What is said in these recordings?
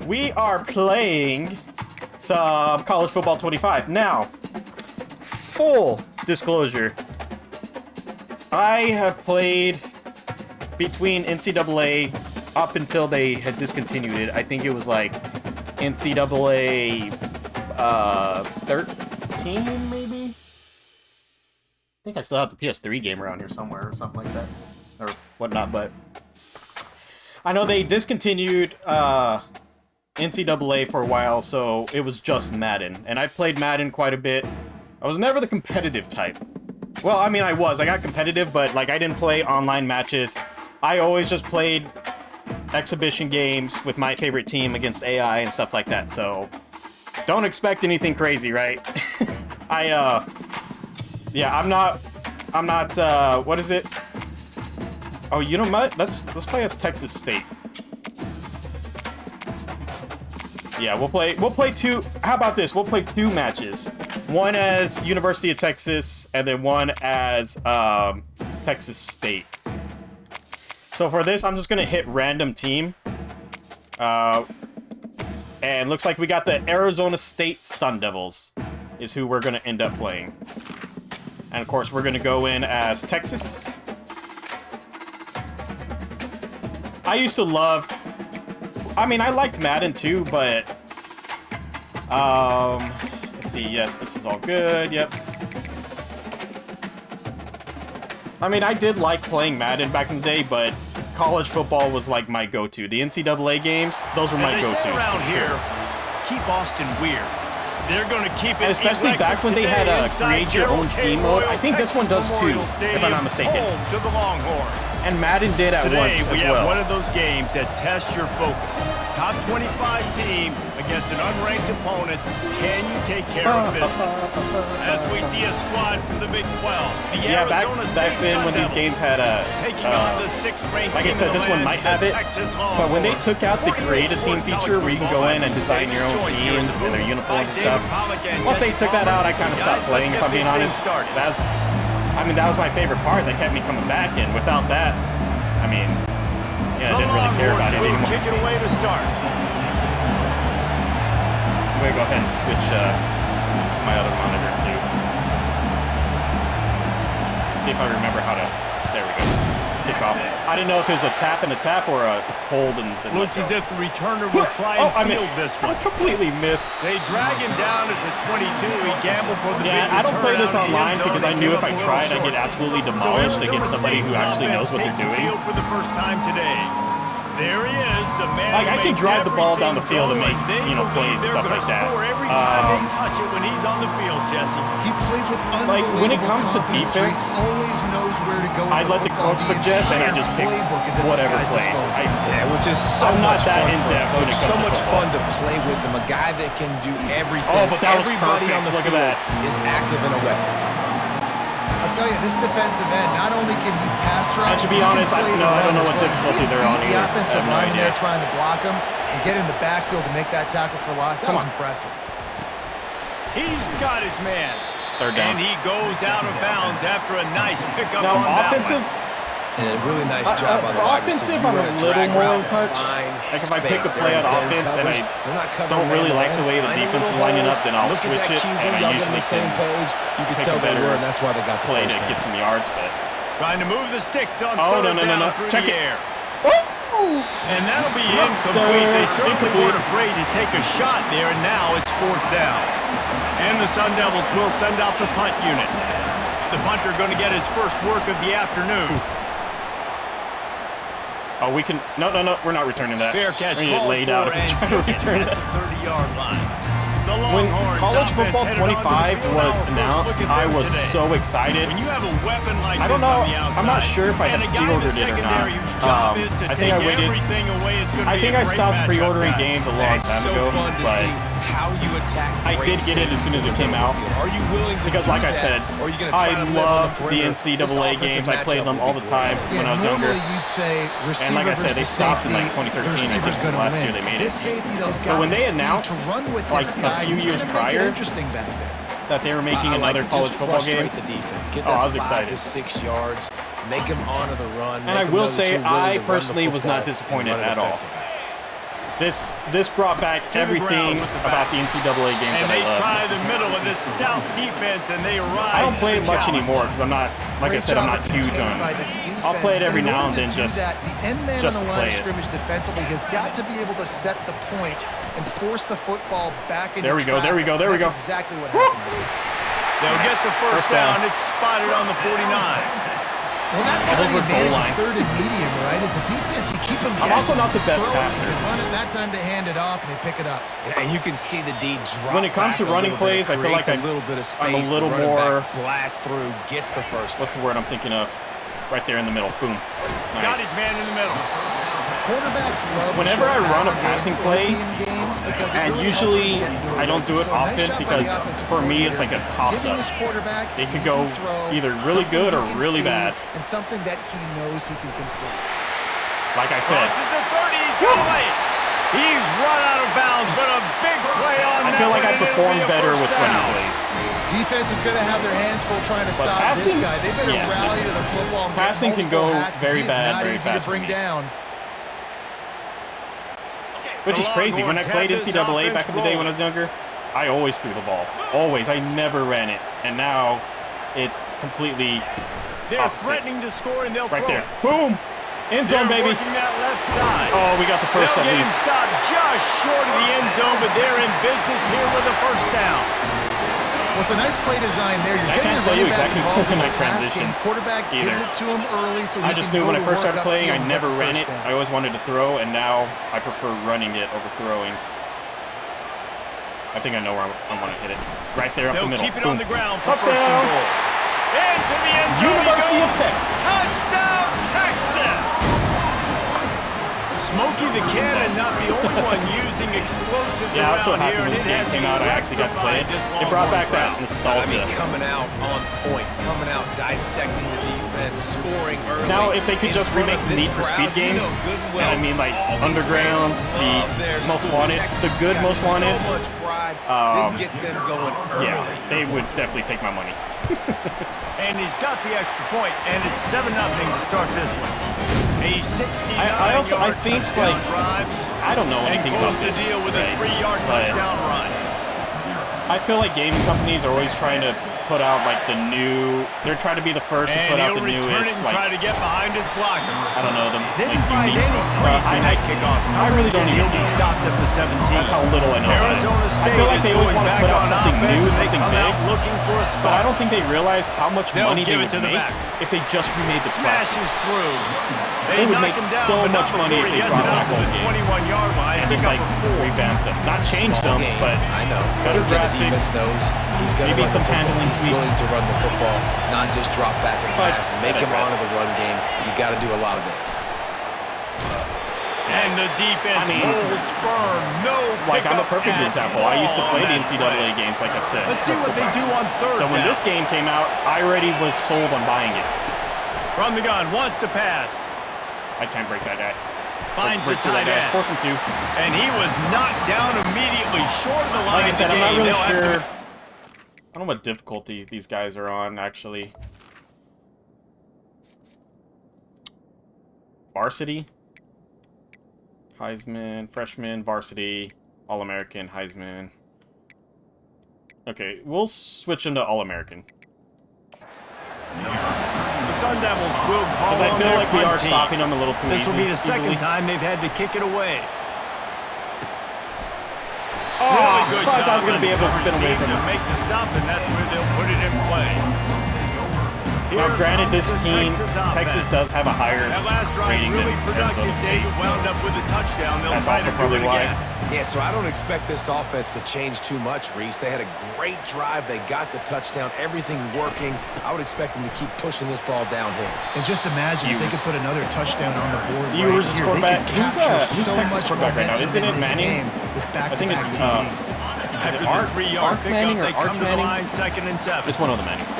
We are playing some College Football 25. Now, full disclosure, I have played between NCAA up until they had discontinued it. I think it was like NCAA 13, maybe? I think I still have the PS3 game around here somewhere or something like that. Or whatnot, but I know they discontinued NCAA for a while, so it was just Madden. And I played Madden quite a bit. I was never the competitive type. Well, I mean, I got competitive, but like I didn't play online matches. I always just played exhibition games with my favorite team against AI and stuff like that, so don't expect anything crazy, right? Yeah, I'm not, what is it? Oh, you know what? Let's play as Texas State. Yeah, we'll play two. How about this? We'll play two matches. One as University of Texas, and then one as Texas State. So for this, I'm just gonna hit random team. And looks like we got the Arizona State Sun Devils is who we're gonna end up playing. And of course, we're gonna go in as Texas. I used to love... I mean, I liked Madden too, but... let's see, yes, this is all good, yep. I mean, I did like playing Madden back in the day, but college football was like my go-to. The NCAA games, those were my go-tos. Around here, keep Austin weird. They're going to keep it, and especially back when they had a create your own team mode. I think this one does too, if I'm not mistaken. To the Longhorns. And Madden did at once as well. Today we have one of those games that tests your focus. Top 25 team against an unranked opponent. Can you take care of business? As we see a squad from the Big 12. Yeah, back then when these games had a... like I said, this one might have it. But when they took out the create a team feature where you can go in and design your own team and their uniforms and stuff, once they took that out, I kind of stopped playing, if I'm being honest. That was my favorite part that kept me coming back, and without that, I mean, yeah, I didn't really care about it anymore. Kick it away to start. I'm gonna go ahead and switch to my other monitor too. See if I remember how to. There we go. Kick off. I didn't know if it was a tap and a tap or a hold and. Looks as if the returner will try and field this one. I completely missed. They drag him down at the 22. He gambled for the big I don't play this online because I knew if I tried, I'd get absolutely demolished against somebody who actually knows what they're doing. For the first time today. There he is, the man. Like, I can drive the ball down the field and make, plays and stuff like that. Every time they touch it when he's on the field, Jesse. He plays with unbelievable like, when it comes to defense, he always knows where to go. I let the coach suggest, and I just pick whatever play. Which is so I'm not much that fun in depth when it comes so to much football. fun to play with him. A guy that can do everything. Oh, but that was Everybody perfect. on the Look at field that. is active in a weapon. I'll tell you, this defensive end, not only can he pass rush, and to be honest, I don't know what difficulty they're on the either. offensive I have no line there idea. trying to block him and get in the backfield to make that tackle for loss. That was impressive. He's got his man. Third down. And he goes out of bounds after a nice pickup now, on that offensive. And a really nice job on the wide receiver. Offensive, I'm a little more in touch. Like if I pick a play on offense and I don't really like the way the defense is lining up, then I'll switch it, and I usually can pick a better play that gets some yards. But trying to move the sticks on no. Check the air. And that'll be incomplete. They certainly weren't afraid to take a shot there, and now it's fourth down. And the Sun Devils will send out the punt unit. The punter going to get his first work of the afternoon. Oh, we can... No, we're not returning that. Fair catch. We're going to get laid out if we try to return that. 30-yard line. When College Football 25 was announced, I was so excited. When you have a weapon like I don't this know. on the outside, I'm not sure if I had pre-ordered it or not. I think I waited. I think I stopped pre-ordering games a long time ago, but I did get it as soon as it came out. Because, like I said, I loved the NCAA games. I played them all the time when I was younger. And like I said, they stopped in like 2013. I think was the last year they made it. So when they announced, like a few years prior, that they were making another college football game, I was excited. 6 yards, make him honor the run. And I will say, I personally was not disappointed at all. This brought back everything about the NCAA games that I loved. And they try the middle of this stout defense, and they rise. I don't play it much anymore because I'm not, like I said, I'm not huge on. I'll play it every now and then just the end man on the line of play it. scrimmage defensively has got to be able to set the point and force the football back into There we go. There we go. There we go. That's exactly what happened. They'll get the first down. It's spotted on the 49. Well, that's kind of the advantage of third and medium, right? Is the defense, you keep them guessing. I'm also not the best passer. Run it, that time they hand it off and they pick it up. Yeah, and you can see the D drop. When it comes to running plays, I feel like I'm a little more blast through, gets the first. What's the word I'm thinking of? Right there in the middle. Boom. Nice. Got his man in the middle. Quarterbacks love whenever I run a passing play, and really usually I don't do it often because for me it's like a toss-up. It could go either really good or really bad. And something that he knows he can complete. Like I said. Crosses the 30, he's got away. He's run out of bounds, but a big play on that. I feel like I one, and perform it'll be a better first with down. running plays. Defense is going to have their hands full trying to stop this guy. They better rally to the football and passing get can go hats, very bad, very easy fast to bring down. Which is crazy. When I played NCAA back in the day when I was younger, I always threw the ball. Always. I never ran it. And now it's completely They're opposite. threatening to score, and they'll Right throw there. it. Boom! End zone, They're baby. working that left side. Oh, we got the first They'll at get him least. stopped just short of the end zone, but they're in business here with a first down. Well, it's a nice play design there. You're I getting can't the tell you running back exactly involved in when the I pass game. transitioned Quarterback gives either. it to him early, so I he just can knew go when I to first work started playing, I upfield and get never the ran first it. down. I always wanted to throw, and now I prefer running it over throwing. I think I know where I want to hit it. Right there up They'll the middle. keep it Boom. on the ground for Touchdown. first and goal. Into the end zone. University of Texas. Touchdown, Texas! Smokey the Cannon, not the only one using explosives Yeah, that's what around here, happened when and this it game has came out. I actually got to play it. It brought back that nostalgia. I mean, coming out on point, coming out dissecting the defense, scoring early. Now, if they could just remake the Need for Speed games, and I mean like Underground, the Most Wanted, the good Most Wanted, So much pride. This gets them going early. yeah, they would definitely take my money. And he's got the extra point, and it's 7-0 to start this one. A 69-yard I think, like, drive, I don't know anything and about close the this, deal with a right? 3-yard But touchdown run. I feel like gaming companies are always trying to put out like the new. They're trying to be the first to And put out he'll the return it newest, and like try to get behind his blockers. I don't know them. Didn't like, find unique any stuff. space in that kickoff I really don't coverage, and even he'll be know. stopped at the 17. That's how little I know about it. Arizona I State feel like they is always going want to back put out on something offense, new, and they something come big. out looking for a But I spot. don't think they realize how much They'll money give they it to would the make back. if they just remade the classics. Smashes through. They would knock make him down, so but not much money before if he they gets brought it out back to old the games 21-yard line. and just like revamped them, not changed them, Game. but I know. better The defense graphics. knows he's going to maybe run some the football. handling He's tweaks. willing to run the football, not just drop back and But pass. Make him digress. honor the run game. You got to do a lot of this. And the defense holds firm. No Like, I'm a pickup perfect at example. I used to all play on the that NCAA play. games, like I said. Let's see what they do on third So when down. this game came out, I already was sold on buying it. From the gun, wants to pass. I can't break that guy. Finds a Break through tight that guy. end. 4th and 2. And he was knocked down immediately short of the line. Like I said, I'm not of the really game. They'll have sure. to- I don't know what difficulty these guys are on, actually. Varsity? Heisman, freshman, varsity, All-American, Heisman. Okay, we'll switch them to All-American. The Sun Devils will call Because I on feel their like we punt are team. stopping them a little too This will be the easily. second time they've had to kick it away. Oh, Really good I thought I job was going to be able to by the spin away coverage from team him. to make the stop, and that's where they'll put it in play. Now, Here granted, this comes the team, offense. Texas does have a higher That last drive rating really than productive. Arizona State. David wound up with a touchdown. They'll That's try also to probably do it why. again. Yeah, so I don't expect this offense to change too much, Reese. They had a great drive. They got the touchdown. Everything working. I would expect them to keep pushing this ball downhill. And just imagine if they could put another touchdown on the board Ewers right is here. quarterback. They could Who's, capture who's so Texas much quarterback right now? momentum Isn't in it this Manning? game with I think it's back-to-back TDs. After Ark- the 3-yard Ark Manning pickup, or they come Arch to the Manning? line, 2nd and 7. It's one of the Mannings.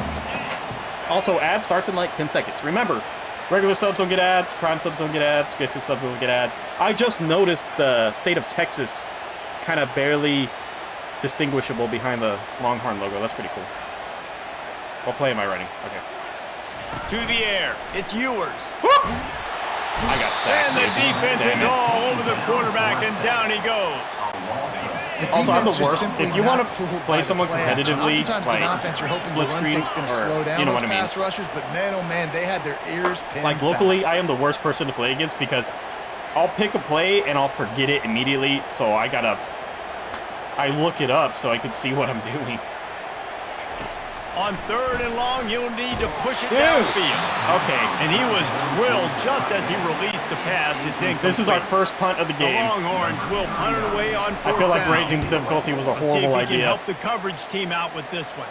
Also, ads starts in like 10 seconds. Remember, regular subs don't get ads, prime subs don't get ads, get to subs don't get ads. I just noticed the state of Texas kind of barely distinguishable behind the Longhorn logo. That's pretty cool. What play am I running? Okay. To the air. It's Ewers. I got sacked. And the defense is all over the quarterback, and down he goes. Also, I'm the worst. If you want to play someone competitively, like split screen, or you know what I mean. Rushers, but man, oh man, they had their ears pinned like locally, I am the worst person to play against because I'll pick a play and I'll forget it immediately. So I look it up so I can see what I'm doing. On 3rd and long, you'll need to push it downfield. Okay. And he was drilled just as he released the pass. It's incomplete. This is our first punt of the game. The Longhorns will punt it away on 4th down. I feel like raising the difficulty was a horrible idea. Let's see if he can help the coverage team out with this one.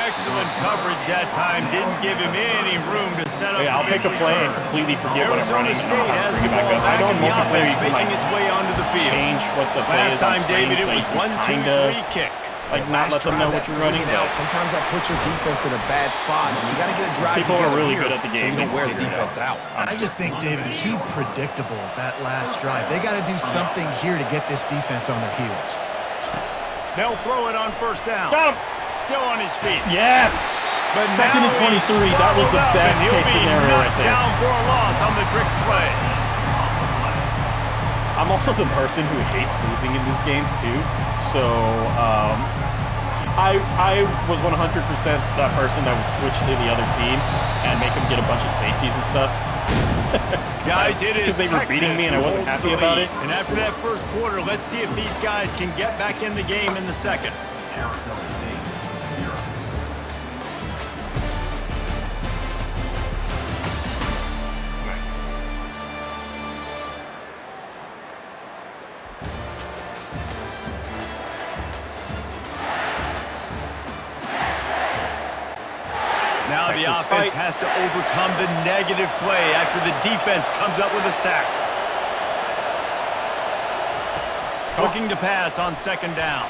Excellent coverage that time. Didn't give him any room to set up. Yeah, I'll pick a play and completely forget what I'm running. State has the ball back, and the offense making its way onto the field. Change what the play is on screen. David, it was 1-2-3 kick. Like not let them know what you're running. Sometimes that puts your defense in a bad spot, and you got to get a drive. People are really good at the game. So you don't wear the defense out. I just think, David, too predictable that last drive. They got to do something here to get this defense on their heels. They'll throw it on 1st down. Got him. Still on his feet. Yes. But 2nd and 23. That was the best case scenario right there. Down for a loss on the trick play. I'm also the person who hates losing in these games too. So I was 100% that person that would switch to the other team and make them get a bunch of safeties and stuff. Guys, it is because they were beating me and I wasn't happy about it. And after that first quarter, let's see if these guys can get back in the game in the second. Now the offense has to overcome the negative play after the defense comes up with a sack. Looking to pass on 2nd down.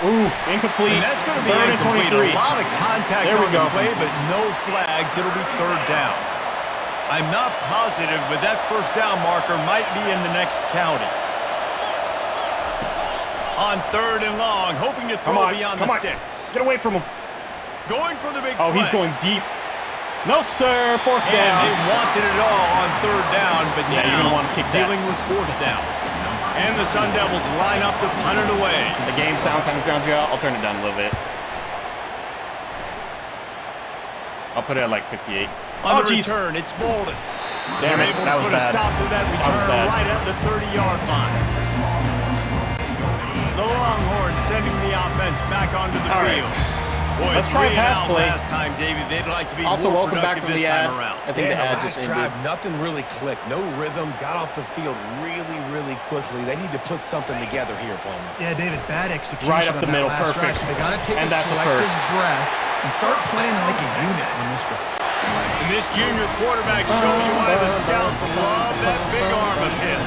Ooh, incomplete. And that's going to be 3rd and 23. A lot of contact on the play, but no flags. It'll be 3rd down. I'm not positive, but that 1st down marker might be in the next county. On 3rd and long, hoping to throw beyond the sticks. Get away from him. Going for the big play. He's going deep. No, sir. 4th down. And they wanted it all on 3rd down, but yeah, you're going to want to kick that. Dealing with 4th down. And the Sun Devils line up to punt it away. The game sound kind of grounds you out. I'll turn it down a little bit. I'll put it at like 58. On the return, it's Bolden. Damn it, that was bad. Put a stop to that return right at the 30-yard line. The Longhorns sending the offense back onto the field. Boy, let's try a pass play. Last time, David, they'd like to be also, more welcome back from the ad. I think the ad just ended. Drive, nothing really clicked. No rhythm. Got off the field really, really quickly. They need to put something together here, Palmer. Yeah, David, bad execution. Right up the middle, perfect. So they got to take a collective breath and start playing like a unit on this drive. And this junior quarterback shows you why the scouts love that big arm of his.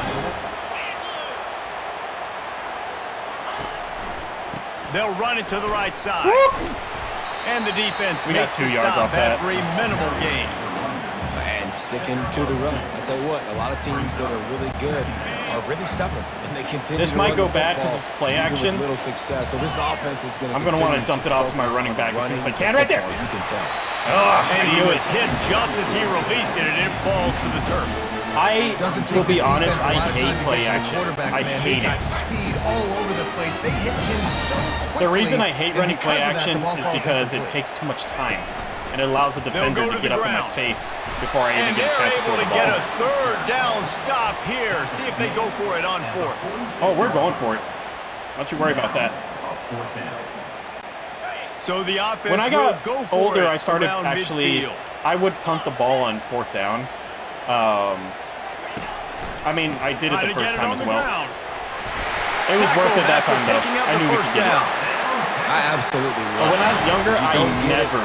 They'll run it to the right side. Woo! And the defense makes 2 yards stop off that. after a minimal gain. And sticking to the run. I tell you what, a lot of teams that are really good are really stubborn, and they continue. This might go bad because it's play action. Little success. So this offense is going to. I'm going to want to dump it off to my running back as soon as I can. Right there. You can tell. And he was hit just as he released it, and it falls to the turf. I will be honest, I hate play action. I hate it. Speed all over the place. They hit him so quickly. The reason I hate running play action is because it takes too much time. And it allows the defender to get up in my face before I even get a chance to throw the ball. And they're able to get a 3rd down stop here. See if they go for it on 4th. Oh, we're going for it. Don't you worry about that. So the offense when I got will go for older, it I started actually, midfield. I would punt the ball on 4th down. I mean, I did it the first time as well. It was worth it that time, though. I knew we could get it. I absolutely love it. When I was younger, I never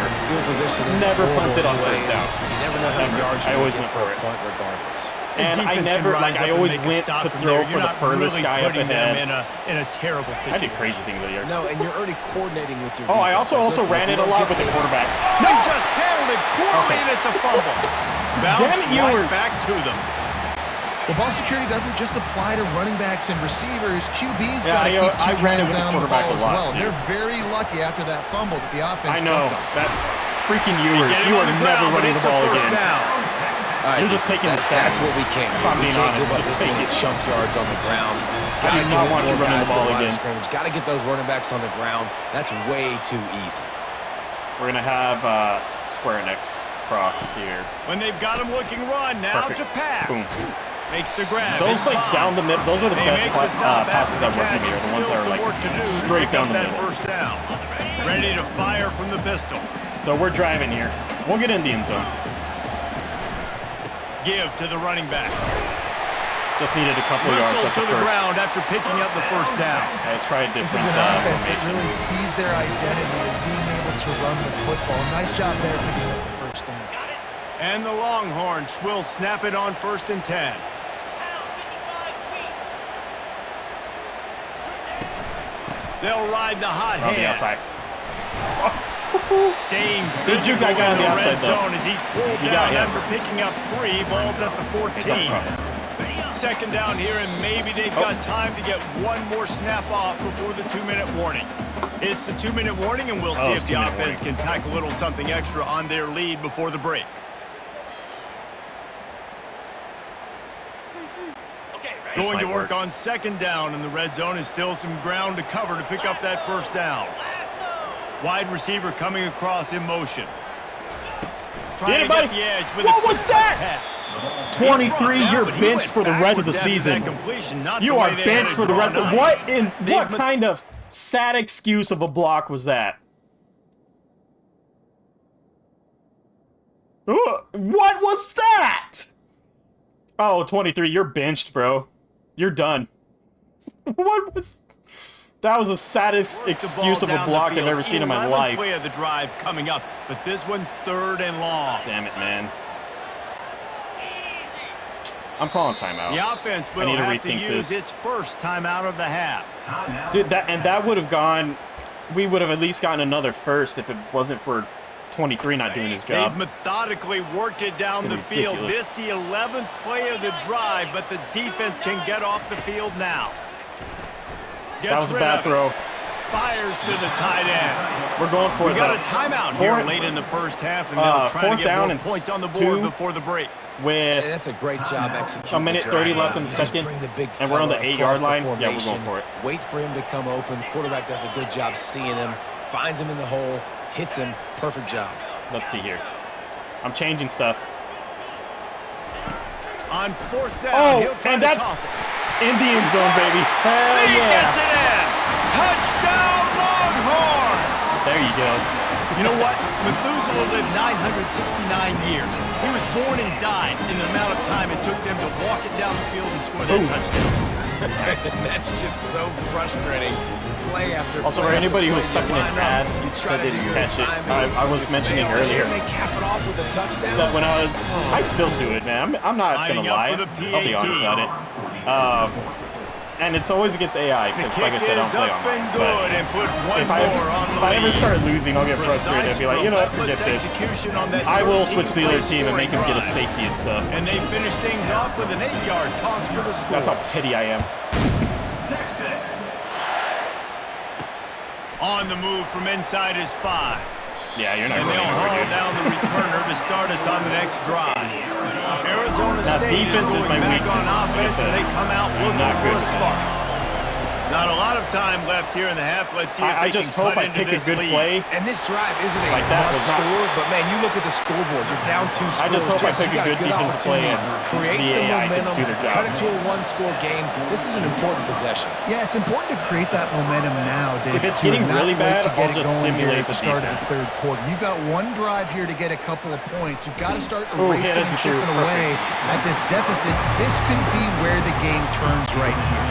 punted on 1st down. You never know how many yards I always went for it. Punt regardless. And I never, like, I always went to throw for the furthest guy up ahead. In a terrible situation. I did crazy things that year. No, and you're already coordinating with your. Oh, I also ran it a lot with the quarterback. No, just handled it poorly, and it's a fumble. Bounced right back to them. Well, ball security doesn't just apply to running backs and receivers. QB's got to keep two hands on the ball as well. They're very lucky after that fumble that the offense I know. That freaking Ewers. You are never running the ball again. You're just taking the sack. That's what we can't do. I'm being honest. Give up this many chunk yards on the ground. I do not want you running the ball again. Got to get those running backs on the ground. That's way too easy. We're going to have square X cross here. When they've got him looking run, now to pass. Boom. Makes the grab. Those like down the mid, those are the best passes that work in here. The ones that are like straight down the middle. First down. Ready to fire from the pistol. So we're driving here. We'll get in the end zone. Give to the running back. Just needed a couple of yards at the to the ground after picking up the first down. Let's try a different. This is an offense that really sees their identity as being able to run the football. Nice job there picking up the first down. And the Longhorns will snap it on 1st and 10. They'll ride the hot hand. On the outside. Staying Did you guy on the outside zone as he's pulled down after picking up 3 balls at the 14. Second down here, and maybe they've got time to get one more snap off before the 2-minute warning. It's the 2-minute warning, and we'll see if the offense can tack a little something extra on their lead before the break. Going to work on 2nd down in the red zone is still some ground to cover to pick up that first down. Wide receiver coming across in motion. Trying to get the edge with what was that? 23, you're benched for the rest of the season. You are benched for the rest of the... What kind of sad excuse of a block was that? What was that? Oh, 23, you're benched, bro. You're done. What was... That was the saddest excuse of a block I've ever seen in my life. Play of the drive coming up, but this one 3rd and long. Damn it, man. I'm calling timeout. The offense will have to use its first timeout of the half. Dude, that would have gone... We would have at least gotten another first if it wasn't for 23 not doing his job. They've methodically worked it down the field. This the 11th play of the drive, but the defense can get off the field now. That was a bad throw. Fires to the tight end. We're going for it. We got a timeout here late in the first half, and they'll try to get more points on the board before the break. With that's a great job executing. A minute 30 left in the second, and we're on the 8-yard line. Yeah, we're going for it. Wait for him to come open. The quarterback does a good job seeing him, finds him in the hole, hits him. Perfect job. Let's see here. I'm changing stuff. On 4th down, and that's in the end zone, baby. Hell he yeah. Gets it in. Touchdown, Longhorns. There you go. You know what? Methuselah lived 969 years. He was born and died in the amount of time it took them to walk it down the field and score that touchdown. That's just so frustrating. Play after also, for anybody who was stuck in an ad that didn't catch it, I was mentioning earlier that when I still do it, man. I'm not gonna lie. I'll be honest about it. And it's always against AI because, like I said, I don't play online. But if I ever start losing, I'll get frustrated and be like, you know what, forget this. I will switch to the other team and make them get a safety and stuff. And they finish things off with an 8-yard toss for the score. That's how petty I am. On the move from inside is 5. Yeah, you're not running over, dude. And they'll haul down the returner to start us on the next drive. Arizona State is going back on offense, and they come out looking for a spark. Not a lot of time left here in the half. Let's see if they can cut into this lead. Play. And this drive isn't a must score, but man, you look at the scoreboard. You're down 2 scores. I just hope I pick a good defensive play and create some momentum, do their job. cut it to a 1-score game. This is an important possession. Yeah, it's important to create that momentum now, Dave. If it's getting really bad, I'll just simulate the start of the 3rd quarter. You've got one drive here to get a couple of points. You've got to start erasing and chipping away at this deficit. This could be where the game turns right here.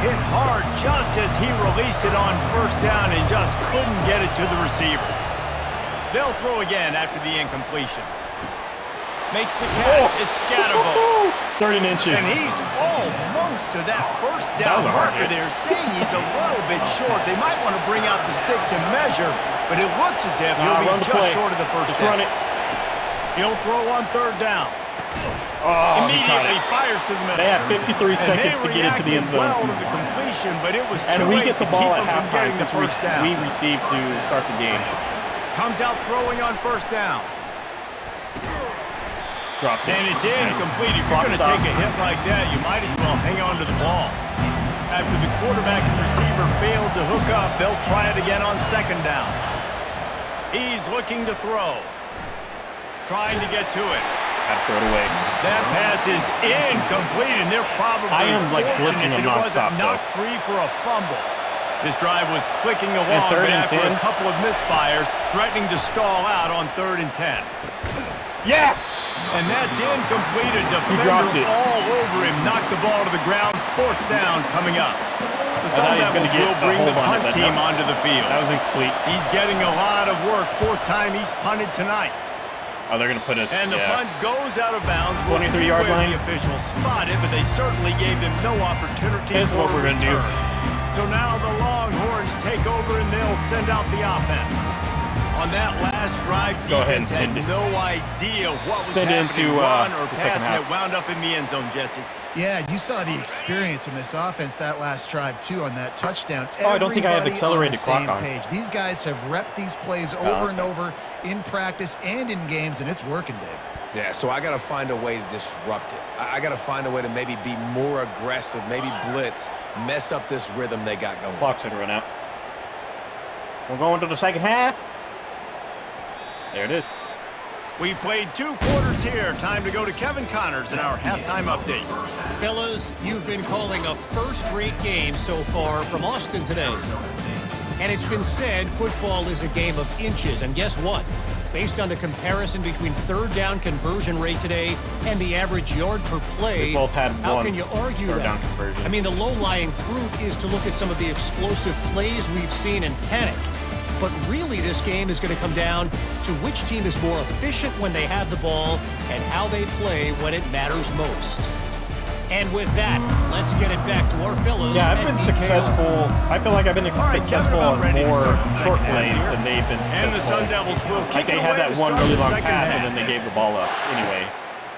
Hit hard just as he released it on 1st down and just couldn't get it to the receiver. They'll throw again after the incompletion. Makes the catch. It's Scatterbo. 30 inches. And he's almost to that 1st down marker there, saying he's a little bit short. They might want to bring out the sticks and measure, but it looks as if he'll be just short of the 1st down. He'll throw on 3rd down. Immediately fires to the middle. They had 53 seconds to get into the end zone. Well to the completion, but it was and we get the ball at halftime since we received to start the game. Comes out throwing on 1st down. Dropped it. And it's incomplete. If you're going to take a hit like that, you might as well hang on to the ball. After the quarterback and receiver failed to hook up, they'll try it again on second down. He's looking to throw. Trying to get to it. Got to throw it away. That pass is incomplete, and they're probably blitzing him nonstop, knocked free for a fumble. This drive was clicking along, but after a couple of misfires, threatening to stall out on 3rd and 10. Yes! And that's incomplete. A defender all over him. Knocked the ball to the ground. 4th down coming up. The Sun Devils will bring the punt team onto the field. That was incomplete. He's getting a lot of work. 4th time he's punted tonight. Oh, they're going to put us, and the punt goes out of bounds. 23-yard line. The officials spotted, but they certainly gave them no opportunity. Here's what we're going to do. So now the Longhorns take over, and they'll send out the offense. On that last drive, go ahead and send it. No idea what was happening, run or pass, and it wound up in the end zone, Jesse. Yeah, you saw the experience in this offense that last drive, too, on that touchdown. Oh, I don't think I have accelerated clock on. These guys have repped these plays over and over in practice and in games, and it's working, Dave. Yeah, so I got to find a way to disrupt it. I got to find a way to maybe be more aggressive, maybe blitz, mess up this rhythm they got going. Clock's going to run out. We're going to the second half. There it is. We've played 2 quarters here. Time to go to Kevin Connors in our halftime update. Fellas, you've been calling a first-rate game so far from Austin today. And it's been said football is a game of inches. And guess what? Based on the comparison between 3rd down conversion rate today and the average yard per play, both had how can you argue that? I mean, the low-lying fruit is to look at some of the explosive plays we've seen and panic. But really, this game is going to come down to which team is more efficient when they have the ball and how they play when it matters most. And with that, let's get it back to our fellows. Yeah, I've been successful. I feel like I've been successful on more short plays than they've been successful. And the Sun Devils will kick like they had that one really long pass and then they gave the ball up. Anyway.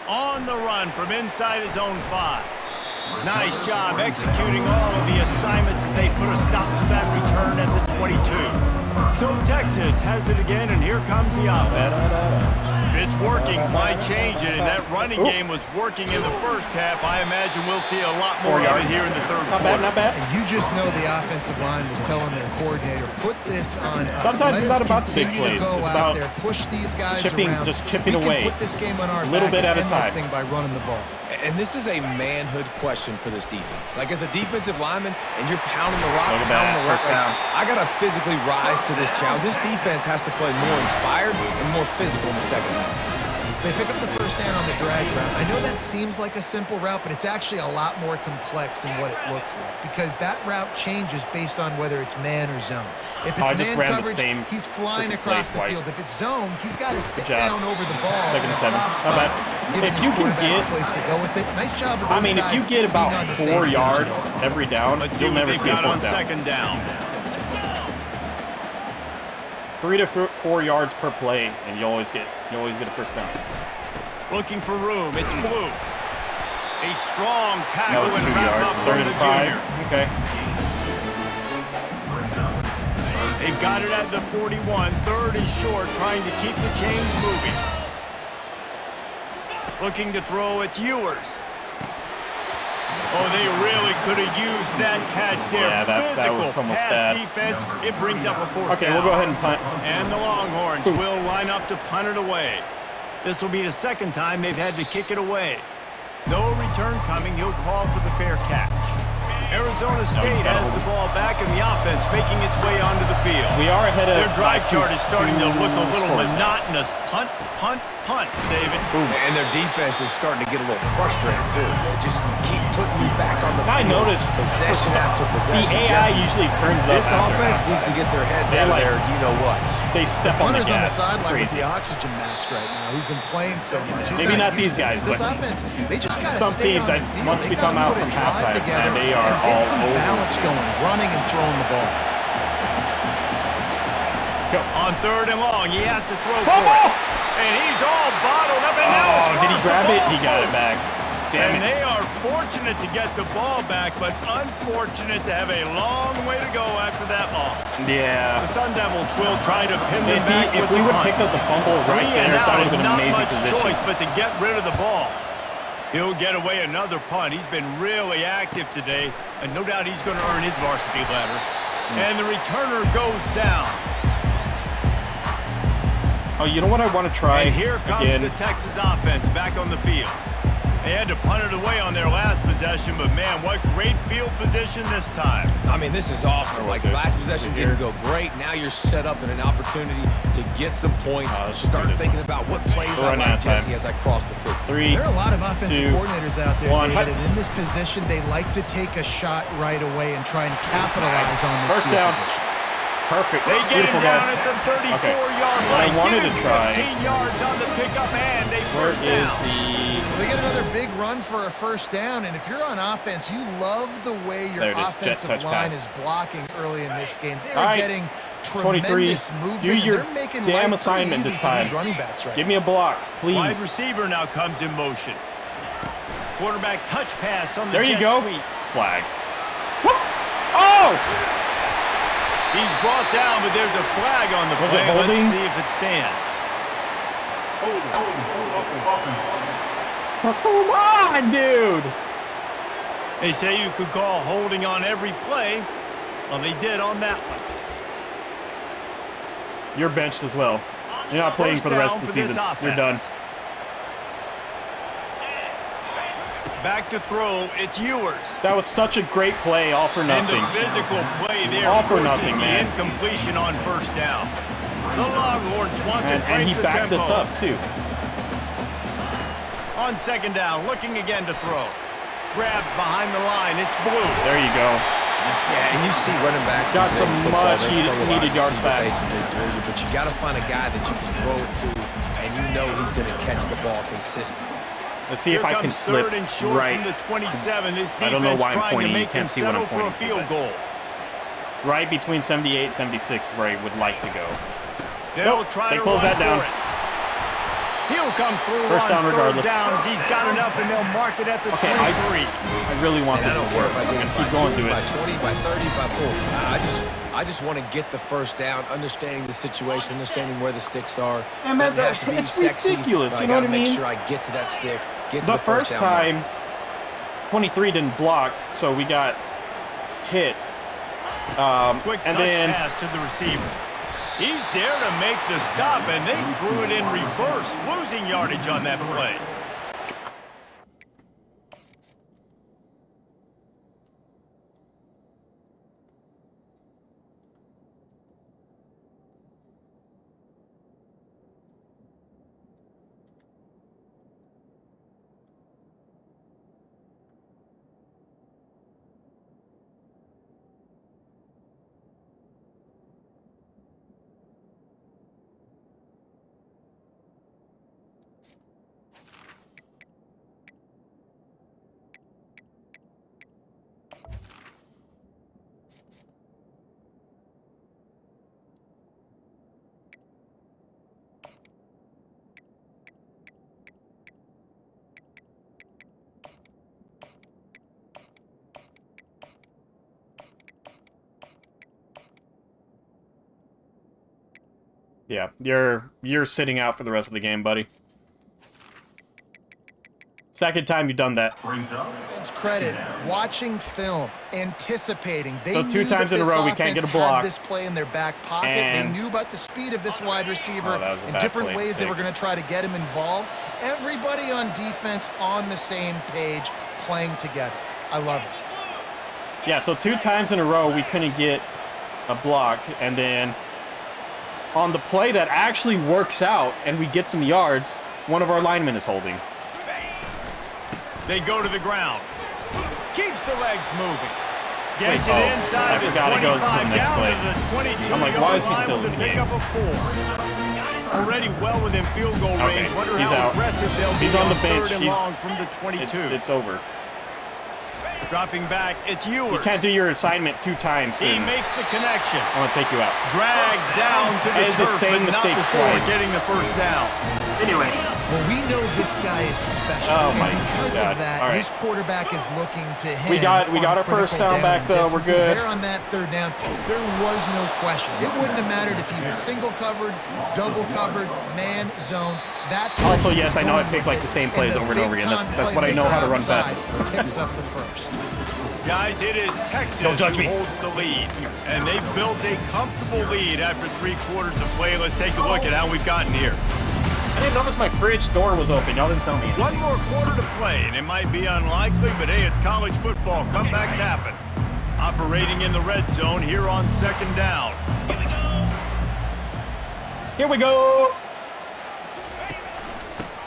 On the run from inside his own 5. Nice job executing all of the assignments as they put a stop to that return at the 22. So Texas has it again, and here comes the offense. If it's working, why change it? And that running game was working in the first half. I imagine we'll see a lot more of it here in the third quarter. Not bad. And you just know the offensive line was telling their coordinator, put this on us. Sometimes it's not about the big plays. It's about there, push these guys around. Just chipping away. Put this game on our a little bit at a time. This thing by running the ball. And this is a manhood question for this defense. Like, as a defensive lineman, and you're pounding the rock, I got to physically rise to this challenge. This defense has to play more inspired and more physical in the second half. They pick up the first down on the drag route. I know that seems like a simple route, but it's actually a lot more complex than what it looks like because that route changes based on whether it's man or zone. If it's man coverage, he's flying across the field. If it's zone, he's got to sit down over the ball. Second and 7. Not bad. If you can get place to go with it, nice job of those if you get about 4 yards every down, you'll never see a 4th down. Second down. 3 to 4 yards per play, and you always get a first down. Looking for room. It's Blue. A strong tackle. That was 2 yards. 3rd and 5. Okay. They've got it at the 41. 3rd is short, trying to keep the chains moving. Looking to throw. It's Ewers. Oh, they really could have used that catch there. Yeah, that was almost bad. Defense, it brings up a 4th Okay, down. we'll go ahead and punt. And the Longhorns will line up to punt it away. This will be the second time they've had to kick it away. No return coming. He'll call for the fair catch. Arizona State has the ball back in the offense, making its way onto the field. We are ahead of their drive chart is starting to look a little monotonous. Punt, punt, punt, David. Boom. And their defense is starting to get a little frustrated, too. They just keep putting me back on the field. I noticed possession after possession. The AI usually turns up. This offense needs to get their heads out of there, you-know-what. They step on the gas. On the sideline with the oxygen mask right now. He's been playing so much. Maybe not these guys, but offense, they just some teams, once we come out from halftime, they are all some over. Balance going, running and throwing the ball. On 3rd and long, he has to throw for it. And he's all bottled up, and now it's did he grab it? He got it back. And they are fortunate to get the ball back, but unfortunate to have a long way to go after that loss. Yeah. The Sun Devils will try to pin them back if we would have picked up the fumble right there, that would have been an amazing position. Not much choice but to get rid of the ball. He'll get away another punt. He's been really active today, and no doubt he's going to earn his varsity ladder. And the returner goes down. Oh, you know what I want to try? And here comes the Texas offense back on the field. They had to punt it away on their last possession, but man, what great field position this time. I mean, this is awesome. Like, last possession didn't go great. Now you're set up in an opportunity to get some points. Start thinking about what plays I like, Jesse, as I cross the field. There are a lot of offensive coordinators out there, David, and in this position, they like to take a shot right away and try and capitalize on this first down. Position. Perfect. They get Beautiful, it down guys. at the 34-yard line. I wanted to try. 15 yards on the pickup and a first down. They get another big run for a first down, and if you're on offense, you love the way your offensive line is blocking early in this game. They're getting tremendous movement. Do your they're making damn assignment this time. Running backs right Give me a block, please. Wide receiver now comes in motion. Quarterback touch pass on the There you jet go. sweep. Flag. Whoop. Oh! He's brought down, but there's a flag on the play. Was it holding? Let's see if it stands. Come on, dude! They say you could call holding on every play. Well, they did on that one. You're benched as well. You're not playing for the rest of the season. You're done. Back to throw, it's Ewers. That was such a great play, all for nothing. And the physical play there all for nothing, the man. Incompletion on first down. The Longhorns want to break the tempo. And he backed this up, too. On second down, looking again to throw. Grabbed behind the line, it's Blue. There you go. Yeah, and you see running backs got some much needed yards back. But you got to find a guy that you can throw it to, and you know he's going to catch the ball consistently. Let's see if I can slip right. From the 27. This I don't know why I'm pointing. You can't see what I'm pointing for a field goal. Right between 78 and 76 is where I would like to go. They'll try they to close that down. He'll come through first down regardless. Downs. He's got enough, and they'll mark it at the 23. I really want this to work. I'm going to keep going through it. By 20, by 30, by 40. I just want to get the first down, understanding the situation, understanding where the sticks are. And man, it's ridiculous. You know what I mean? Make sure I get to that stick. Get to the first time, 23 didn't block, so we got hit. Quick and touch then pass to the receiver. He's there to make the stop, and they threw it in reverse, losing yardage on that play. Yeah, you're sitting out for the rest of the game, buddy. Second time you've done that. It's credit, watching film, anticipating. They so two times in a row we can't get a block. This play in their back pocket. And they knew about the speed of this wide receiver in different ways they were going to try to get him involved. Everybody on defense on the same page, playing together. I love it. Yeah, so two times in a row we couldn't get a block, and then on the play that actually works out and we get some yards, one of our linemen is holding. They go to the ground. Keeps the legs moving. Gets it inside the 25, goes to the next down play. to the 22. I'm like, why is he still in the game? Pick up a 4. Already well within field goal range. Wonder he's how out. aggressive they'll be He's on the bench. Third and long from the 22. It's over. Dropping back, it's Ewers. You can't do your assignment two times. He makes the connection. I want to take you out. Dragged down to the turf, the same but mistake not before twice. getting the first down. Anyway, Well, we know this guy is special. Oh my and because God. of that, his quarterback is looking to him. We got our first down back, though. We're good. There on that third down, there was no question. It wouldn't have mattered if he was single covered, double covered, man, zone. That's also, yes, I know I pick like the same plays over and over again. That's what I know how to run best. Picks up the first. Guys, it is Texas who holds the lead, and they've built a comfortable lead after 3 quarters of play. Let's take a look at how we've gotten here. I didn't notice my fridge door was open. Y'all didn't tell me. One more quarter to play, and it might be unlikely, but hey, it's college football. Comebacks happen. Operating in the red zone here on 2nd down. Here we go.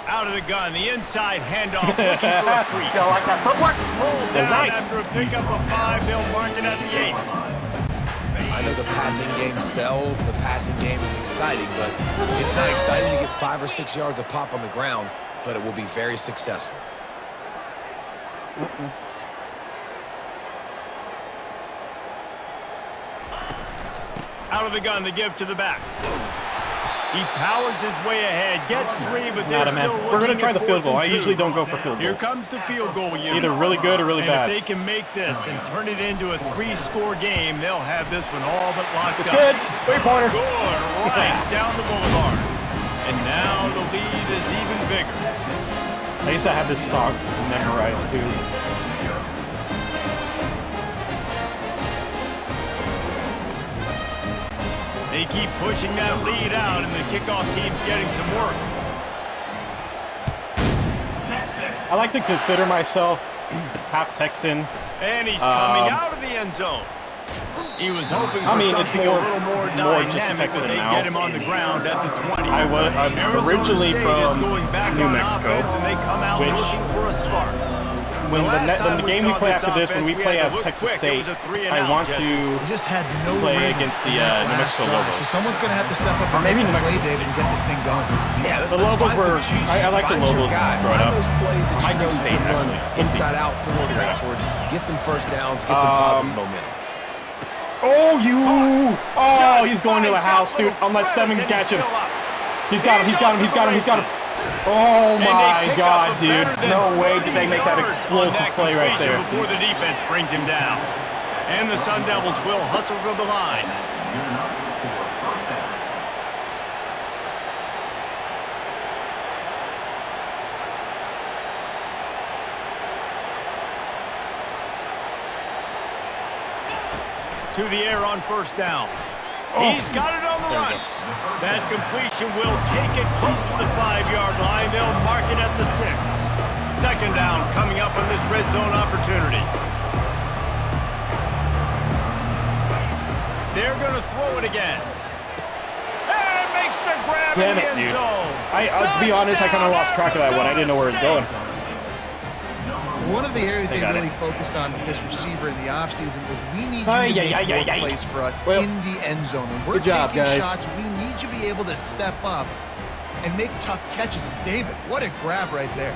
Out of the gun, the inside handoff, looking for a crease. Y'all like that footwork? Pulled down after a pickup of 5. They'll mark it at the 8. I know the passing game sells, and the passing game is exciting, but it's not exciting to get 5 or 6 yards a pop on the ground, but it will be very successful. Out of the gun to give to the back. He powers his way ahead, gets 3, but they're still looking. We're going to try the field goal. I usually don't go for field goals. Here comes the field goal unit. It's either really good or really bad. If they can make this and turn it into a 3-score game, they'll have this one all but locked up. It's good. 3-pointer. Good, right down the boulevard. And now the lead is even bigger. I used to have this song memorized, too. They keep pushing that lead out, and the kickoff team's getting some work. I like to consider myself half Texan. And he's coming out of the end zone. He was hoping for something a little more dynamic, just Texan but they now. get him on the ground at the 20. I'm originally from New Mexico, and they come out looking for a spark. When the game we play after this, when we play as Texas State, I want to play against the New Mexico Lobos. So someone's going to have to step up and maybe New play, Mexico David, and get this thing going. Yeah, the Lobos were. I like the Lobos growing up. Those plays that I might do State actually. Inside out, forward, backwards. Get some first downs. Get some positive momentum. Oh, he's going to the house, dude. Unless 7 can catch him. He's got him. Oh my God, dude. No way did they make that explosive play right there. Before the defense brings him down. And the Sun Devils will hustle to the line. To the air on 1st down. He's got it on the run. That completion will take it close to the 5-yard line. They'll mark it at the 6. 2nd down coming up on this red zone opportunity. They're going to throw it again. And makes the grab in the end zone. To be honest, I kind of lost track of that one. I didn't know where it was going. One of the areas they really focused on with this receiver in the offseason was we need you to make more plays for us in the end zone. When we're taking shots, we need you to be able to step up and make tough catches. David, what a grab right there.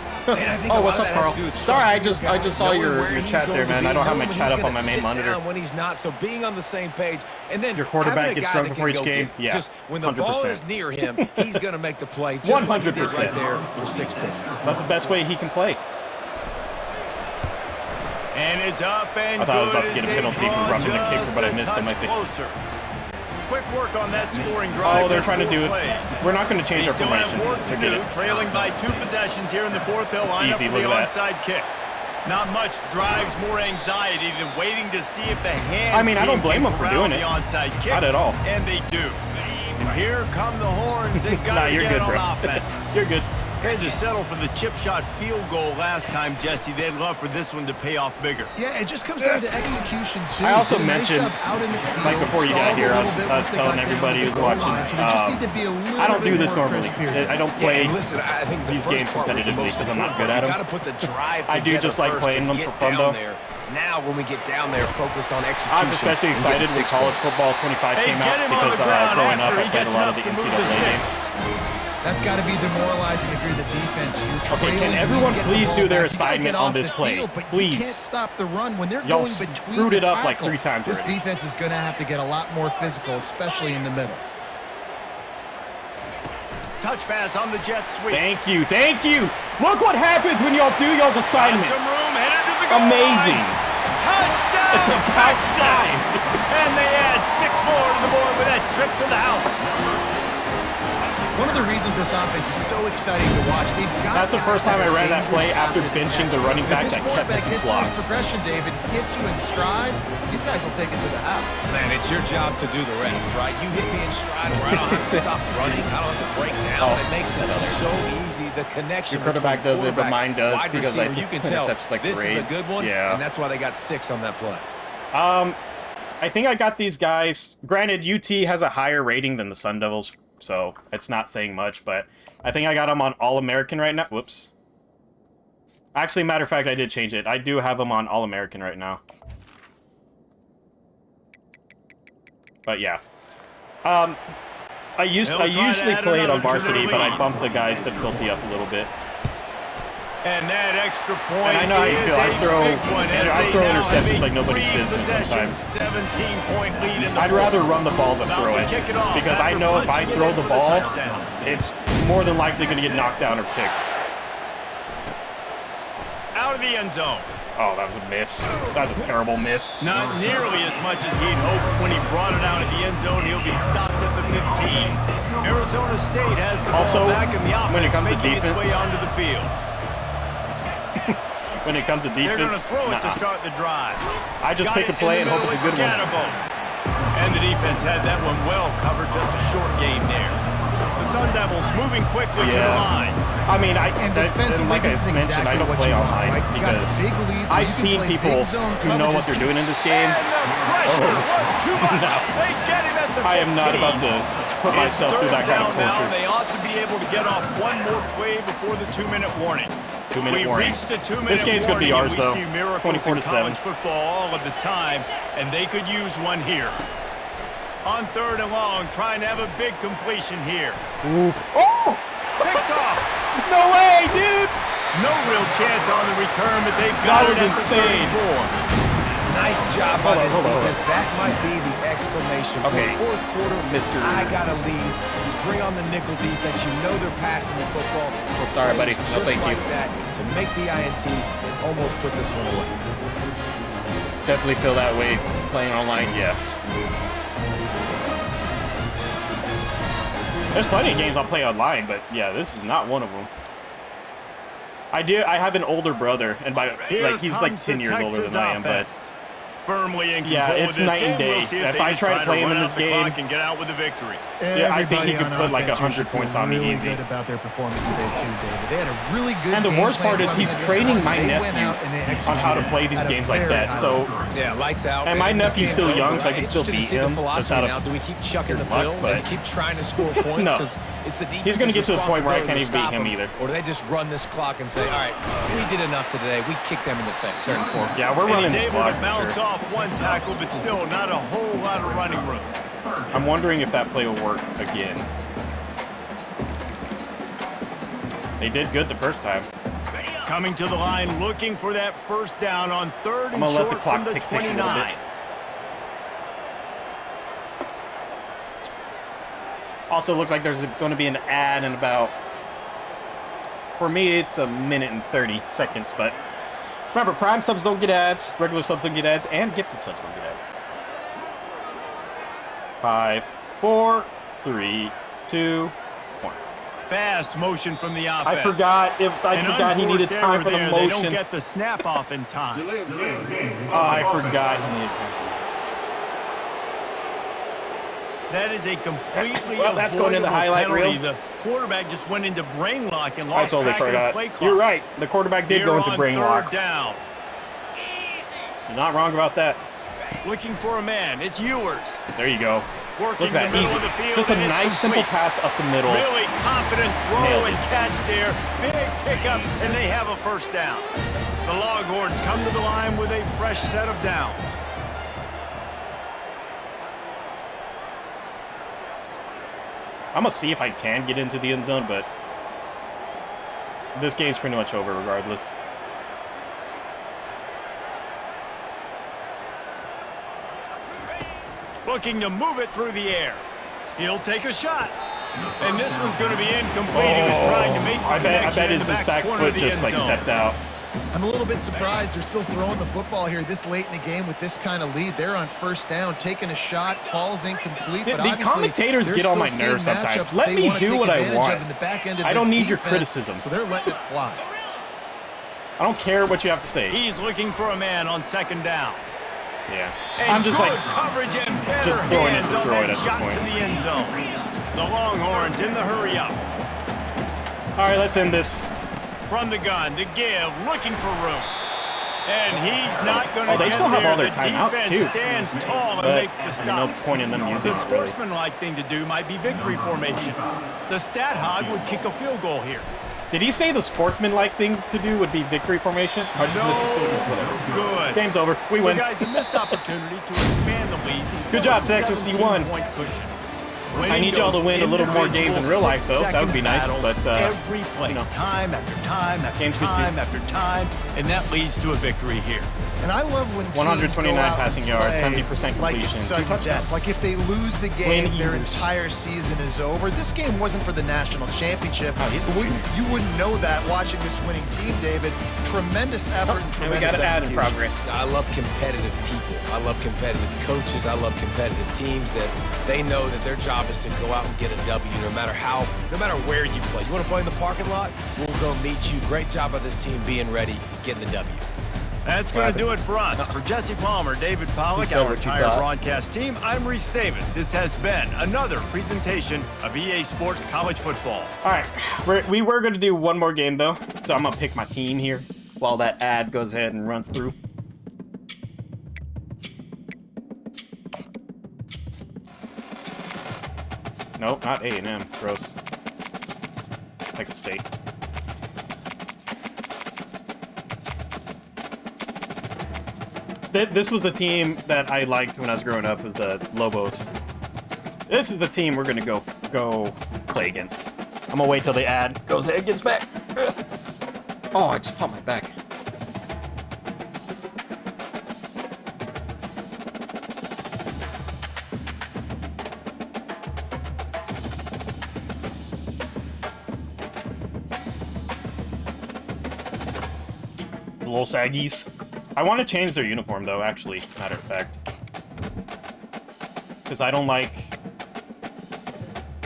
What's up, Carl? Sorry, I just saw your chat there, man. I don't have my chat up on my main monitor. When he's not, so being on the same page, and then your quarterback gets drunk before each game. Yeah, just when the 100%. Ball is near him, he's going to make the play. 100% like he did right there for 6 points. That's the best way he can play. And it's up and I thought I was about to get a penalty for roughing the kicker, but I missed him, I think. Quick work on that scoring drive. Oh, they're trying to do it. We're not going to change our formation. To do, trailing by 2 possessions here in the 4th. They'll line up for the onside kick. Not much drives more anxiety than waiting to see if the hands. I mean, I don't blame them for doing it. Onside kick, not at all. And they do. And here come the horns. They've got to get on offense. You're good. Had to settle for the chip shot field goal last time, Jesse. They'd love for this one to pay off bigger. Yeah, it just comes down to execution, too. I also mentioned, out in the field, like before you got here, I was telling everybody who's watching, I don't do this normally. I don't play these games competitively because I'm not good at them. I do just like playing them for fun, though. Now, when we get down there, focus on execution. I was especially excited when College Football 25 came out because growing up, I played a lot of the NCAA games. That's got to be demoralizing if you're the defense. Okay, can everyone please do their assignment on this play? Please. You can't stop the run when they're going between screwed it up like 3 times This defense is going to have to get a lot more physical, especially in the middle. touch pass on the jet sweep. Thank you. Thank you. Look what happens when y'all do y'all's assignments. Amazing. Touchdown. It's about time. And they add 6 more to the board with that trip to the house. One of the reasons this offense is so exciting to watch, they've got. That's the first time I ran that play after benching the running back that kept missing blocks. Progression, David, hits you in stride. These guys will take it to the house. Man, it's your job to do the rest, right? You hit me in stride where I don't have to stop running. I don't have to break down. It makes it so easy. The connection. Your quarterback does it, but mine does because I you can tell like this is a good one, yeah. And that's why they got 6 on that play. I think I got these guys. Granted, UT has a higher rating than the Sun Devils, so it's not saying much, but I think I got them on All-American right now. Whoops. Actually, matter of fact, I did change it. I do have them on All-American right now. But yeah. I usually play it on varsity, but I bumped the guys' difficulty up a little bit. And that extra point. And I know how you feel. I throw interceptions like nobody's business sometimes. 17-point lead in the I'd rather run the ball than throw it. Because I know if I throw the ball, it's more than likely going to get knocked down or picked. Out of the end zone. Oh, that was a miss. That was a terrible miss. Not nearly as much as he'd hoped when he brought it out of the end zone. He'll be stopped at the 15. Arizona State has the ball back in the offense, when it comes to making its way onto the field. When it comes to defense, they're going to throw it to start the drive. I just pick a play and hope it's a good one. And the defense had that one well covered, just a short game there. The Sun Devils moving quickly to the line. I mean, like I mentioned, I don't play online because I've seen people who know what they're doing in this game. I am not about to put myself through that kind of torture. They ought to be able to get off one more play before the 2-minute warning. 2-minute warning. Reached the 2-minute this game's going to be ours, though. 24-7. Football all of the time, and they could use one here. On 3rd and long, trying to have a big completion here. Ooh. Oh! Picked off. No way, dude. No real chance on the return, but they've got it at the 34. Nice job by this defense. That might be the exclamation point. Okay. 4th quarter, I got a lead. You bring on the nickel defense. You know they're passing the football. Sorry, buddy. No, thank you. That to make the INT and almost put this one away. Definitely feel that way playing online. Yeah. There's plenty of games I'll play online, but yeah, this is not one of them. I have an older brother, and he's like 10 years older than I am, but firmly in control. Yeah, it's night and day. If I try to play him in this game, and get out with a victory. Yeah, I think he could put like 100 points on me easy. Really good about their performance today too, David. They had a really good. And the worst part is he's training my nephew on how to play these games like that. So yeah, lights out. And my nephew's still young, so I can still beat him. Just out of do we keep chucking the pill? Do we keep trying to score points? No, it's the he's going to get to the point where I can't even beat him either. Or do they just run this clock and say, all right, we did enough today. We kicked them in the face. Yeah, we're running this clock. He's able to bounce off one tackle, but still not a whole lot of running room. I'm wondering if that play will work again. They did good the first time. Coming to the line, looking for that first down on 3rd and short from the 29. Also, looks like there's going to be an ad in about, for me, it's 1 minute and 30 seconds, but remember, Prime subs don't get ads, regular subs don't get ads, and gifted subs don't get ads. 5, 4, 3, 2, 1. Fast motion from the offense. I forgot he needed time for the motion. They don't get the snap off in time. Oh, I forgot he needed time. That is a completely well, that's going in the highlight reel. The quarterback just went into brain lock and lost track of the play clock. You're right. The quarterback did go into brain lock. Down. You're not wrong about that. Looking for a man. It's Ewers. There you go. Working Look at that. the middle of the field. Just a nice, simple pass up the middle. Really confident throw and catch there. Big pickup, and they have a first down. The Longhorns come to the line with a fresh set of downs. I'm going to see if I can get into the end zone, but this game's pretty much over regardless. Looking to move it through the air. He'll take a shot. And this one's going to be incomplete. He was trying to make the connection. I bet his back foot just like stepped out. I'm a little bit surprised they're still throwing the football here this late in the game with this kind of lead. They're on first down, taking a shot, falls incomplete. But the commentators get on my nerves sometimes. Let me do what I want. I don't need your criticism. So they're letting it fly. I don't care what you have to say. He's looking for a man on second down. Yeah. And I'm just like coverage and better just throwing it hands to on throw it that at this shot point. to the end zone. The Longhorns in the hurry up. All right, let's end this. From the gun to give, looking for room. And he's not going to they still have all their the timeouts, defense too. stands tall and But, makes the stop. no point in them using The it, really. sportsmanlike thing to do might be victory formation. The stat hog would kick a field goal here. Did he say the sportsman-like thing to do would be victory formation? Or just whatever. Good. Game's over. We win. So guys, a missed opportunity to expand the lead. Good job, Texas. You won. I need y'all to win a little more games in real life, though. That would be nice, but every play, time after time after time after time, and that leads to a victory here. And I love when 129 passing yards, 70% completion, like it's sudden 2 touchdowns. death. Like if they lose the game, Win their Eagles. entire season is over. This game wasn't for the national championship. Oh, You wouldn't know that watching this winning team, David. Tremendous effort and And we tremendous got to add in execution. progress. I love competitive people. I love competitive coaches. I love competitive teams that they know that their job is to go out and get a W no matter where you play. You want to play in the parking lot? We'll go meet you. Great job by this team being ready, getting the W. That's going to do it for us. For Jesse Palmer, David Pollack, said our what you entire thought. broadcast team, I'm Reese Davis. This has been another presentation of EA Sports College Football. All right, we were going to do one more game, though, so I'm going to pick my team here while that ad goes ahead and runs through. Nope, not A&M. Gross. Texas State. This was the team that I liked when I was growing up, was the Lobos. This is the team we're going to go play against. I'm going to wait till the ad goes ahead and gets back. Oh, I just popped my back. The Little Saggies. I want to change their uniform, though, actually, matter of fact. Because I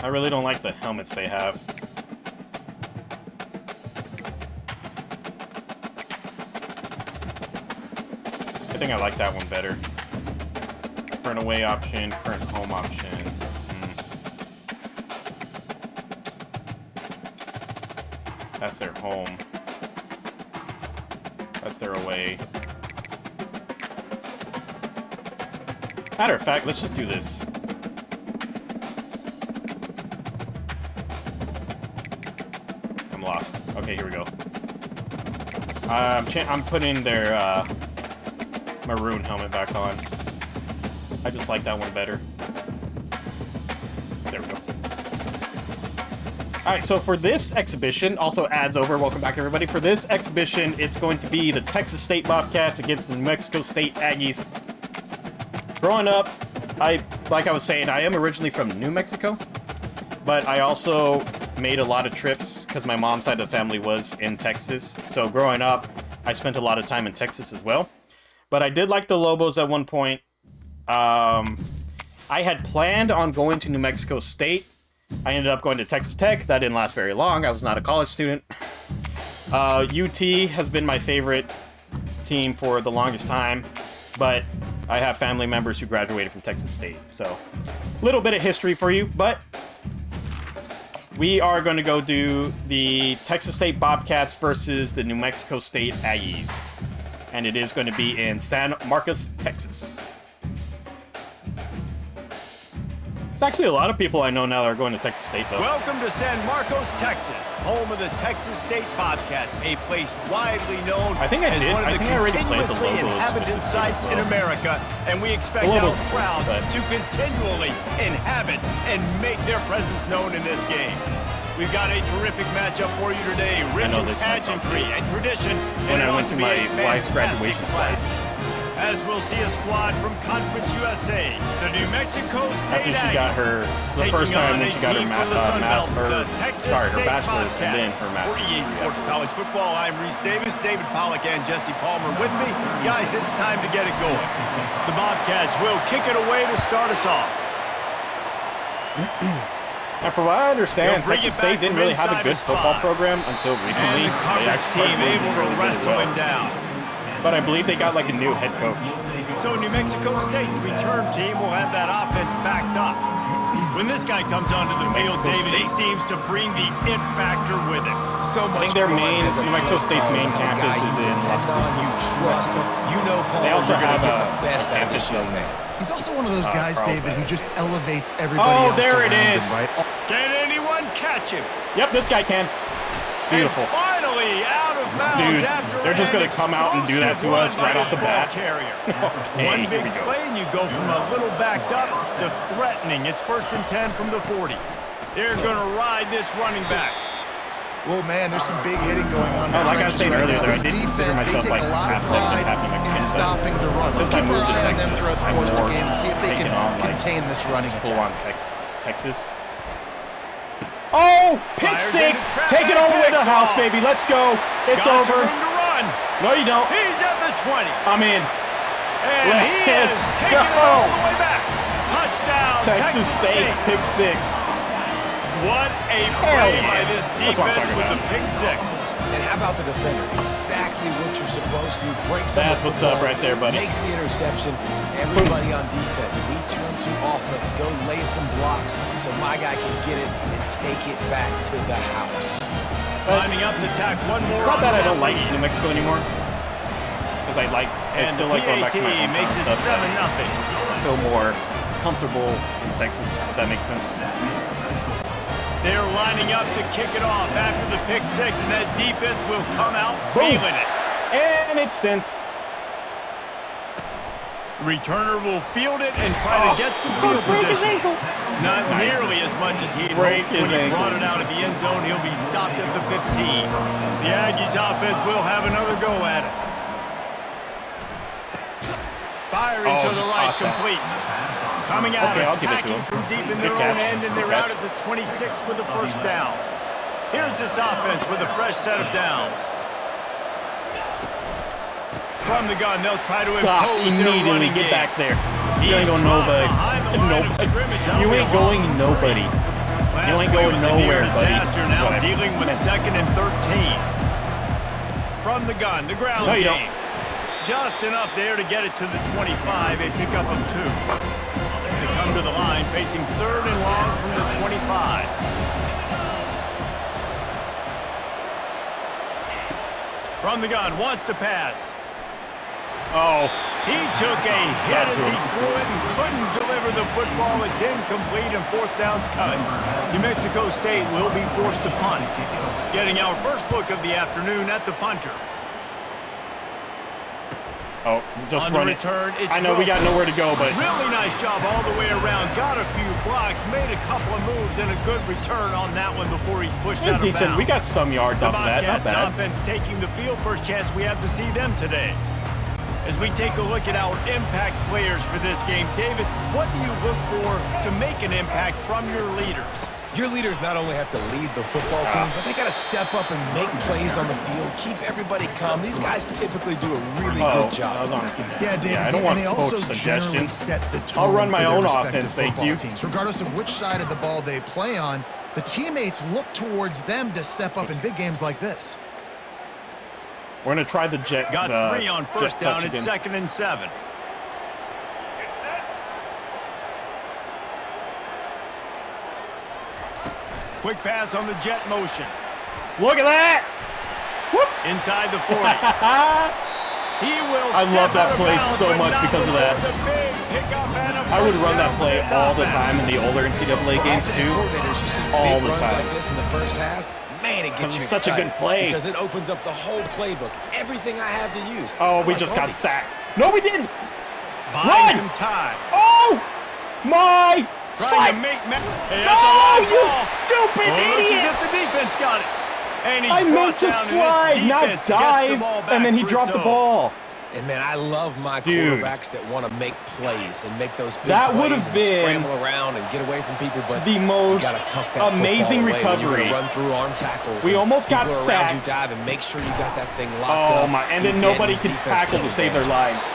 really don't like the helmets they have. I think I like that one better. Current away option, current home option. That's their home. That's their away. Matter of fact, let's just do this. I'm lost. Okay, here we go. I'm putting their maroon helmet back on. I just like that one better. There we go. Alright, so for this exhibition, also ads over, welcome back everybody. For this exhibition, it's going to be the Texas State Bobcats against the New Mexico State Aggies. Growing up, like I was saying, I am originally from New Mexico, but I also made a lot of trips because my mom's side of the family was in Texas. So growing up, I spent a lot of time in Texas as well. But I did like the Lobos at one point. I had planned on going to New Mexico State. I ended up going to Texas Tech. That didn't last very long. I was not a college student. UT has been my favorite team for the longest time, but I have family members who graduated from Texas State. So, a little bit of history for you, but we are going to go do the Texas State Bobcats versus the New Mexico State Aggies. And it is going to be in San Marcos, Texas. There's actually a lot of people I know now that are going to Texas State, though. Welcome to San Marcos, Texas, home of the Texas State Bobcats, a place widely known as one of the continuously inhabited sites in America, and we expect our crowd to continually inhabit and make their presence known in this game. We've got a terrific matchup for you today, rich in pageantry and tradition. When I went to my wife's graduation class. as we'll see a squad from Conference USA. The New Mexico State After she got her, the first time when she got her bachelor's and then her master's. For EA Sports College Football, I'm Reese Davis, David Pollack, and Jesse Palmer with me. Guys, it's time to get it going. The Bobcats will kick it away to start us off. And from what I understand, Texas State didn't really have a good football program until recently. And the coverage team able to wrestle him down. But I believe they got like a new head coach. So New Mexico State's return team will have that offense backed up. When this guy comes onto the field, David, he seems to bring the it factor with him. So much. I think their New Mexico State's main campus is in Las Cruces. They also have a campus in He's also one of those guys, David, who just elevates everybody else. Oh, there it is. Right? Can anyone catch him? Yep, this guy can. Beautiful. And finally, out of bounds. Dude, after they're just going to come out and do that to us right off the bat. Okay, one big play, and you go from a little backed up to threatening. It's 1st and 10 from the 40. They're going to ride this running back. Well, man, there's some big hitting going on. Like I was saying earlier, I did consider myself like half Texan, half New Mexican. Stopping the run. Since I moved to Texas, I'm more see if they can contain this running full-on Texas. Oh, pick six! Take it all the way to the house, baby. Let's go. It's over. No, you don't. He's at the 20. I'm in. And he is taking it all the way back. Touchdown, Texas State, pick six. What a play by this defense with the pick six. And how about the defender? Exactly what you're supposed to do. Break some. That's what's up right there, buddy. Makes the interception. Everybody on defense. We turn to offense. Go lay some blocks so my guy can get it and take it back to the house. Lining up to tack one more. It's not that I don't like New Mexico anymore. Because it's still like going back to my hometown makes it 7-0. I feel more comfortable in Texas, if that makes sense. They're lining up to kick it off after the pick six, and that defense will come out feeling it. And it's sent. Returner will field it and try to get some field position. Not nearly as much as he'd hoped when he brought it out of the end zone. He'll be stopped at the 15. The Aggies offense will have another go at it. Firing to the right, complete. Coming out, attacking from deep in their own end, and they're out at the 26 with the first down. Here's this offense with a fresh set of downs. From the gun, they'll try to impose their running game. Get back there. You ain't going nobody. You ain't going nobody. You ain't going nowhere, buddy. Now dealing with 2nd and 13. From the gun, the ground game. Just enough there to get it to the 25, a pickup of 2. They come to the line, facing 3rd and long from the 25. From the gun, wants to pass. Oh. He took a hit as he threw it and couldn't deliver the football. It's incomplete and 4th down's coming. New Mexico State will be forced to punt. Getting our first look of the afternoon at the punter. Oh, just run it. I know we got nowhere to go, but really nice job all the way around. Got a few blocks, made a couple of moves, and a good return on that one before he's pushed out of bounds. We got some yards off of that. Not bad. Offense taking the field. First chance we have to see them today. As we take a look at our impact players for this game, David, what do you look for to make an impact from your leaders? Your leaders not only have to lead the football teams, but they got to step up and make plays on the field, keep everybody calm. These guys typically do a really good job. Yeah, David, I don't want coach suggestions. Set the tone I'll run my own offense, thank you. Teams. Regardless of which side of the ball they play on, the teammates look towards them to step up in big games like this. We're going to try the jet. Got 3 on first down. It's 2nd and 7. Quick pass on the jet motion. Look at that! Whoops! Inside the 40. He will. I love that play so much because of that. I would run that play all the time in the older NCAA games too. All the time. Like this in the first half, man, it gets you such a good play because it opens up the whole playbook. Everything I have to use. Oh, we just got sacked. No, we didn't. Run! Some time. Oh my! Trying to make no, you stupid idiot! Looks as if the defense got it. And I meant to slide, not dive, and then he dropped the ball. And, man, I love my quarterbacks that want to make plays and make those big plays and scramble around and get away from people. But the most amazing recovery. Run through arm tackles. We almost got sacked. You dive and make sure you got that thing locked up. Oh, my. And then nobody could tackle to save their lives.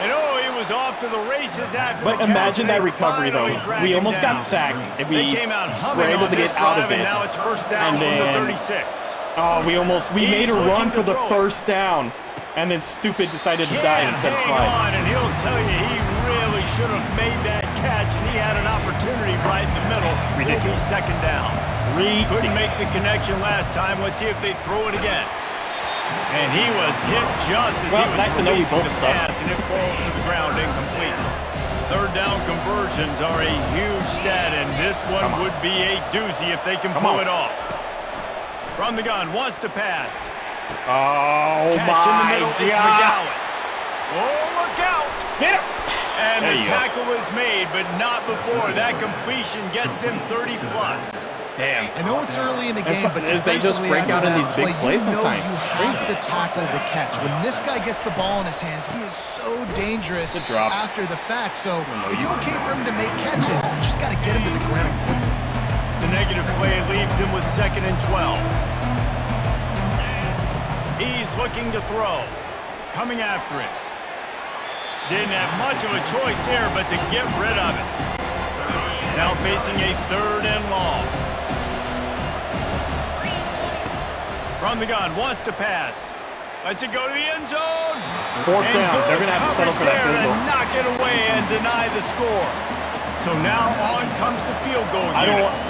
And he was off to the races after. But imagine that recovery, though. We almost got sacked, and we were able to get out of it. And now it's first down from the 36. Oh, we made a run for the first down. And then Stupid decided to die instead of slide. And he'll tell you he really should have made that catch, and he had an opportunity right in the middle. Ridiculous. Second down. Couldn't make the connection last time. Let's see if they throw it again. And he was hit just as he was nice to know we both suck. And it falls to the ground incomplete. Third down conversions are a huge stat, and this one would be a doozy if they can pull it off. From the gun, wants to pass. Oh, catch in the middle, it's McGowan. Oh, look out! Hit him! And the tackle is made, but not before. That completion gets them 30+. Damn. I know it's early in the game, but they just break out in these big plays sometimes. You have to tackle the catch. When this guy gets the ball in his hands, he is so dangerous after the fact. So it's okay for him to make catches. You just got to get him to the ground quickly. The negative play leaves him with 2nd and 12. He's looking to throw. Coming after it. Didn't have much of a choice there, but to get rid of it. Now facing a 3rd and long. From the gun, wants to pass. Lets it go to the end zone. 4th down. They're going to have to settle for that field goal. Knock it away and deny the score. So now on comes the field goal.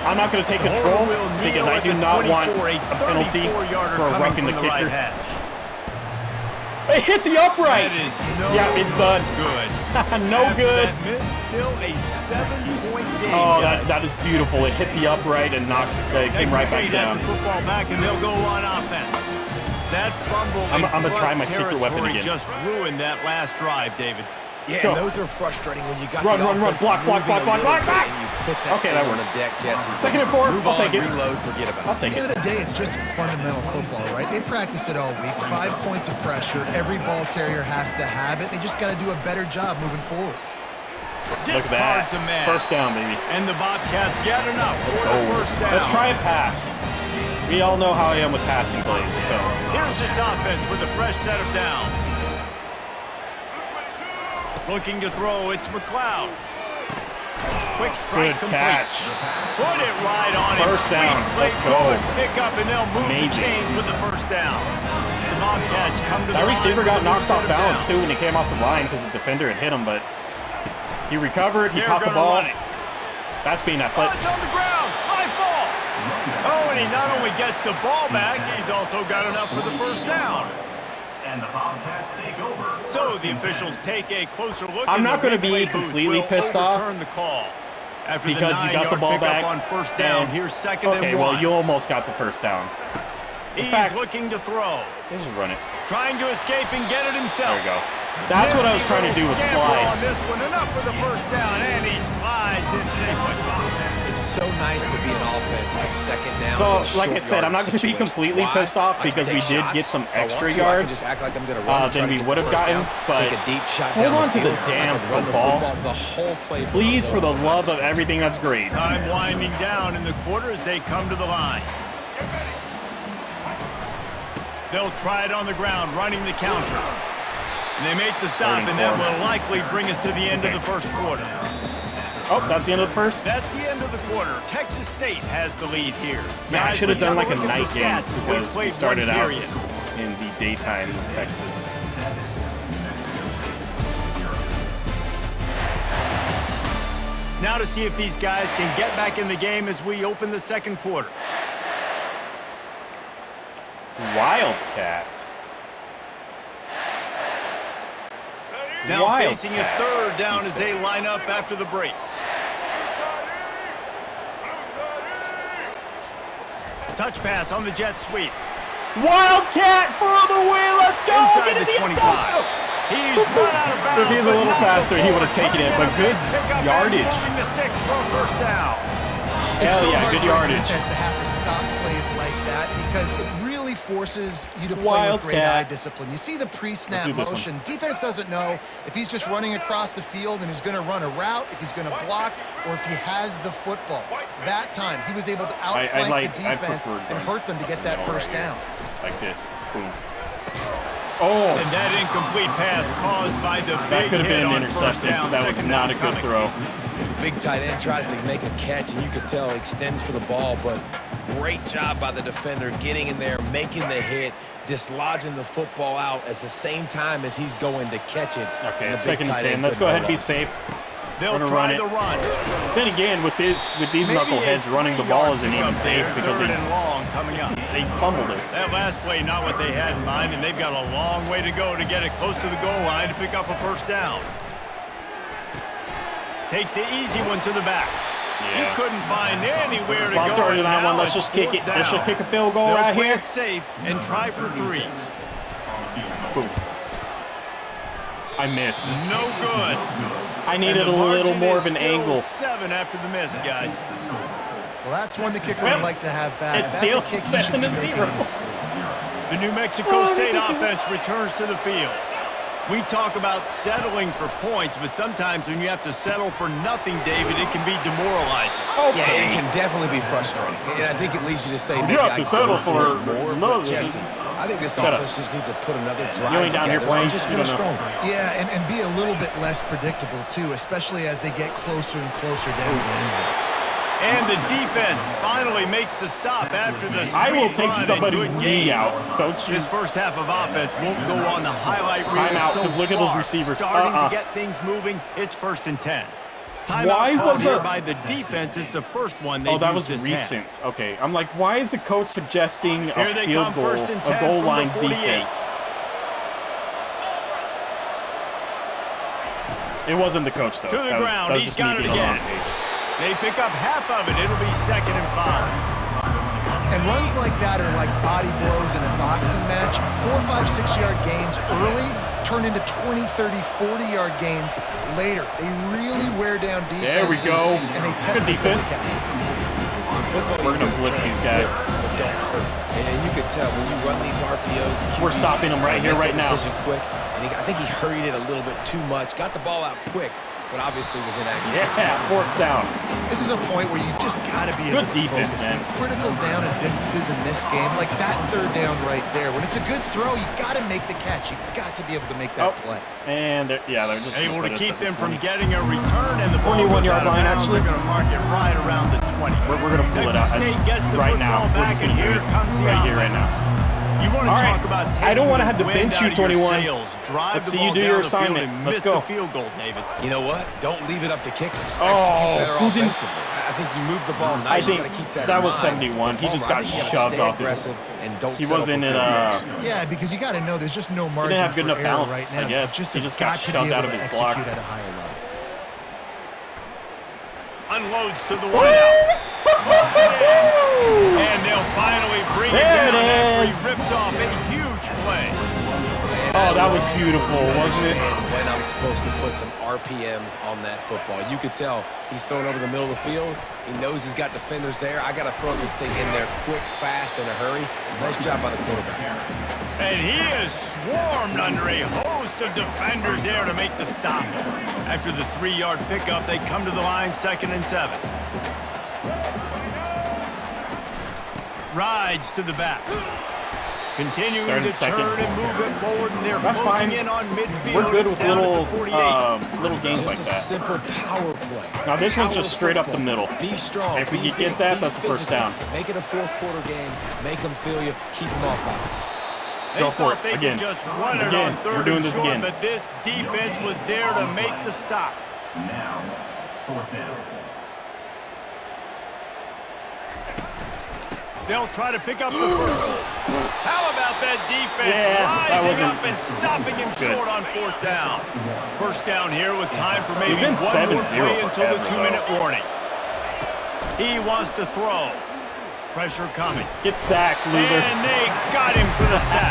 I'm not going to take control because I do not want a penalty for roughing the kicker. It hit the upright. It's done. Good. No good. That miss, still a 7-point game. Oh, that is beautiful. It hit the upright and came right back down. The football back and they'll go on offense. That fumble I'm going to try my secret weapon again. Just ruined that last drive, David. Yeah, and those are frustrating when you got run, block. Okay, that works. Deck, Jesse. 2nd and 4. I'll take it. Reload, forget about it. At the end of the day, it's just fundamental football, right? They practice it all week. 5 points of pressure. Every ball carrier has to have it. They just got to do a better job moving forward. Look at that. First down, baby. And the Bobcats get enough for the first down. Let's try and pass. We all know how I am with passing plays. So here's this offense with a fresh set of downs. Looking to throw, it's McLeod. Quick strike complete. Catch. Put it right on it. First down. Let's go. Pick up and they'll move the chains with the first down. The Bobcats come to the line. That receiver got knocked off balance too when he came off the line because the defender had hit him, but he recovered. He caught the ball. That's being athletic. It's on the ground. High ball. Oh, and he not only gets the ball back, he's also got enough for the first down. And the Bobcats take over. So the officials take a closer look. I'm not going to be completely pissed off because you got the ball back on first down. Here's 2nd and 1. Okay, well, you almost got the first down. He's looking to throw. Let's just run it. Trying to escape and get it himself. There you go. That's what I was trying to do, was slide. On this one, enough for the first down, and he slides in safely. It's so nice to be an offense like 2nd down. So, like I said, I'm not going to be completely pissed off because we did get some extra yards than we would have gotten, but hold on to the damn football. Please, for the love of everything that's great. Time winding down in the quarter as they come to the line. They'll try it on the ground, running the counter. And they make the stop, and that will likely bring us to the end of the first quarter. Oh, that's the end of the first? That's the end of the quarter. Texas State has the lead here. Man, I should have done like a night game because we started out in the daytime in Texas. Now to see if these guys can get back in the game as we open the second quarter. Wildcat. Now facing a 3rd down as they line up after the break. Touch pass on the jet sweep. Wildcat for the win. Let's go. Inside Get in the 25. He's run out of bounds. If he's a little faster, he would have taken it, but good yardage. The sticks for a first down. Hell yeah, good yardage. Defense to have to stop plays like that because it really really forces you to play with great eye discipline. You see the pre-snap motion. Defense doesn't know if he's just running across the field and is going to run a route, if he's going to block, or if he has the football. That time, he was able to outflank the defense and hurt them to get that first down. Like this. Boom. Oh! And that incomplete pass caused by the big could have hit been on intercepted. first down. That was not a good throw. Big tight end tries to make a catch, and you could tell he extends for the ball, but great job by the defender getting in there, making the hit, dislodging the football out at the same time as he's going to catch it. Okay, 2nd and 10. Let's go ahead and be safe. They'll try the run. Then again, with these knuckleheads, running the ball isn't even safe because third and long coming up. They fumbled it. That last play, not what they had in mind, and they've got a long way to go to get it close to the goal line to pick up a first down. Takes the easy one to the back. He couldn't find anywhere to go. To that one. Let's just kick it. Let's just kick a field goal right here. It safe and try for 3. Boom. I missed. No good. I needed a little more of an angle. 7 after the miss, guys. Well, that's one the kicker would like to have back. It's still 7-0. The New Mexico State offense returns to the field. We talk about settling for points, but sometimes when you have to settle for nothing, David, it can be demoralizing. Yeah, it can definitely be frustrating. And I think it leads you to say, you have to settle for more. Jesse, I think this offense just needs to put another drive together and just finish stronger. Yeah, and be a little bit less predictable, too, especially as they get closer and closer down the end zone. And the defense finally makes the stop after the I will take somebody's knee out. Don't you? This first half of offense won't go on the highlight reel so far. Look at those receivers. Starting to get things moving. It's 1st and 10. Timeout called here by the defense is the first one they that was recent. Half. Okay, I'm like, why is the coach suggesting a field goal, a goal line defense? It wasn't the coach, though. To the ground. He's got it again. They pick up half of it. It'll be 2nd and 5. And runs like that are like body blows in a boxing match. 4, 5, 6-yard gains early turn into 20, 30, 40-yard gains later. They really wear down defenses. There we go. And they test good defense. We're going to blitz these guys. Don't hurt. And you could tell when you run these RPOs, we're stopping them right here, right now. Quick. And I think he hurried it a little bit too much. Got the ball out quick, but obviously was inaccurate. Yeah, 4th down. This is a point where you just got to be able to defense, focus. man. Critical down and distances in this game, like that 3rd down right there. When it's a good throw, you got to make the catch. You got to be able to make that play. And they're just able to keep them from getting a return, and the 21-yard line. Actually, they're going to mark it right around the 20. We're going to pull it out right now. Back, and here comes the right here, right now. You want to talk about I don't want to have to bench you 21. Let's see you do your assignment. Let's go. The field goal, David. You know what? Don't leave it up to kickers. Who didn't? I think you move the ball nice. I think that was 71. He just got shoved off. Aggressive and don't. He wasn't in Yeah, because you got to know there's just no margin. He didn't have good enough balance right now. I guess. He just got shoved out of his block. At a higher level. Unloads to the wideout. And they'll finally bring it down after he rips off a huge play. Oh, that was beautiful, wasn't it? When I'm supposed to put some RPMs on that football. You could tell he's throwing over the middle of the field. He knows he's got defenders there. I got to throw this thing in there quick, fast, in a hurry. Nice job by the quarterback. And he is swarmed under a host of defenders there to make the stop. After the 3-yard pickup, they come to the line 2nd and 7. Rides to the back. Continuing to turn and move it forward, and they're closing in on midfield. We're good with little games like that. Just a simple power play. Now this one's just straight up the middle. Be strong. If we can get that, that's the first down. Make it a 4th quarter game. Make them feel you. Keep them off balance. Go for it again. Just run it on 3rd we're doing this again. But this defense was there to make the stop. Now, 4th down. They'll try to pick up the first. How about that defense rising up and stopping him short on 4th down? First down here with time for maybe one more play until the 2-minute warning. He wants to throw. Pressure coming. Get sacked, loser. And they got him for the sack.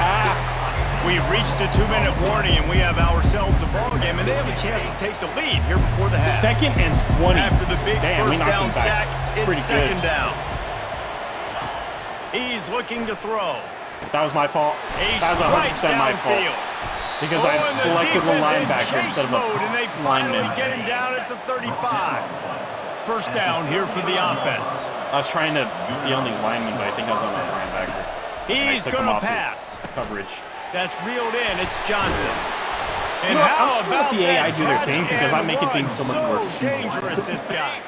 We've reached the 2-minute warning, and we have ourselves a ball game, and they have a chance to take the lead here before the half. 2nd and 20. After the big first down sack, it's pretty 2nd down. He's looking to throw. That was my fault. That was 100% my fault. Because I selected the linebacker instead of the lineman. Get him down at the 35. First down here for the offense. I was trying to be on these linemen, but I think I was on the linebacker. He's going to pass. Coverage. That's reeled in. It's Johnson. And you know, how I'm just about let the AI do their thing because I'm making things so much worse. So dangerous, this guy.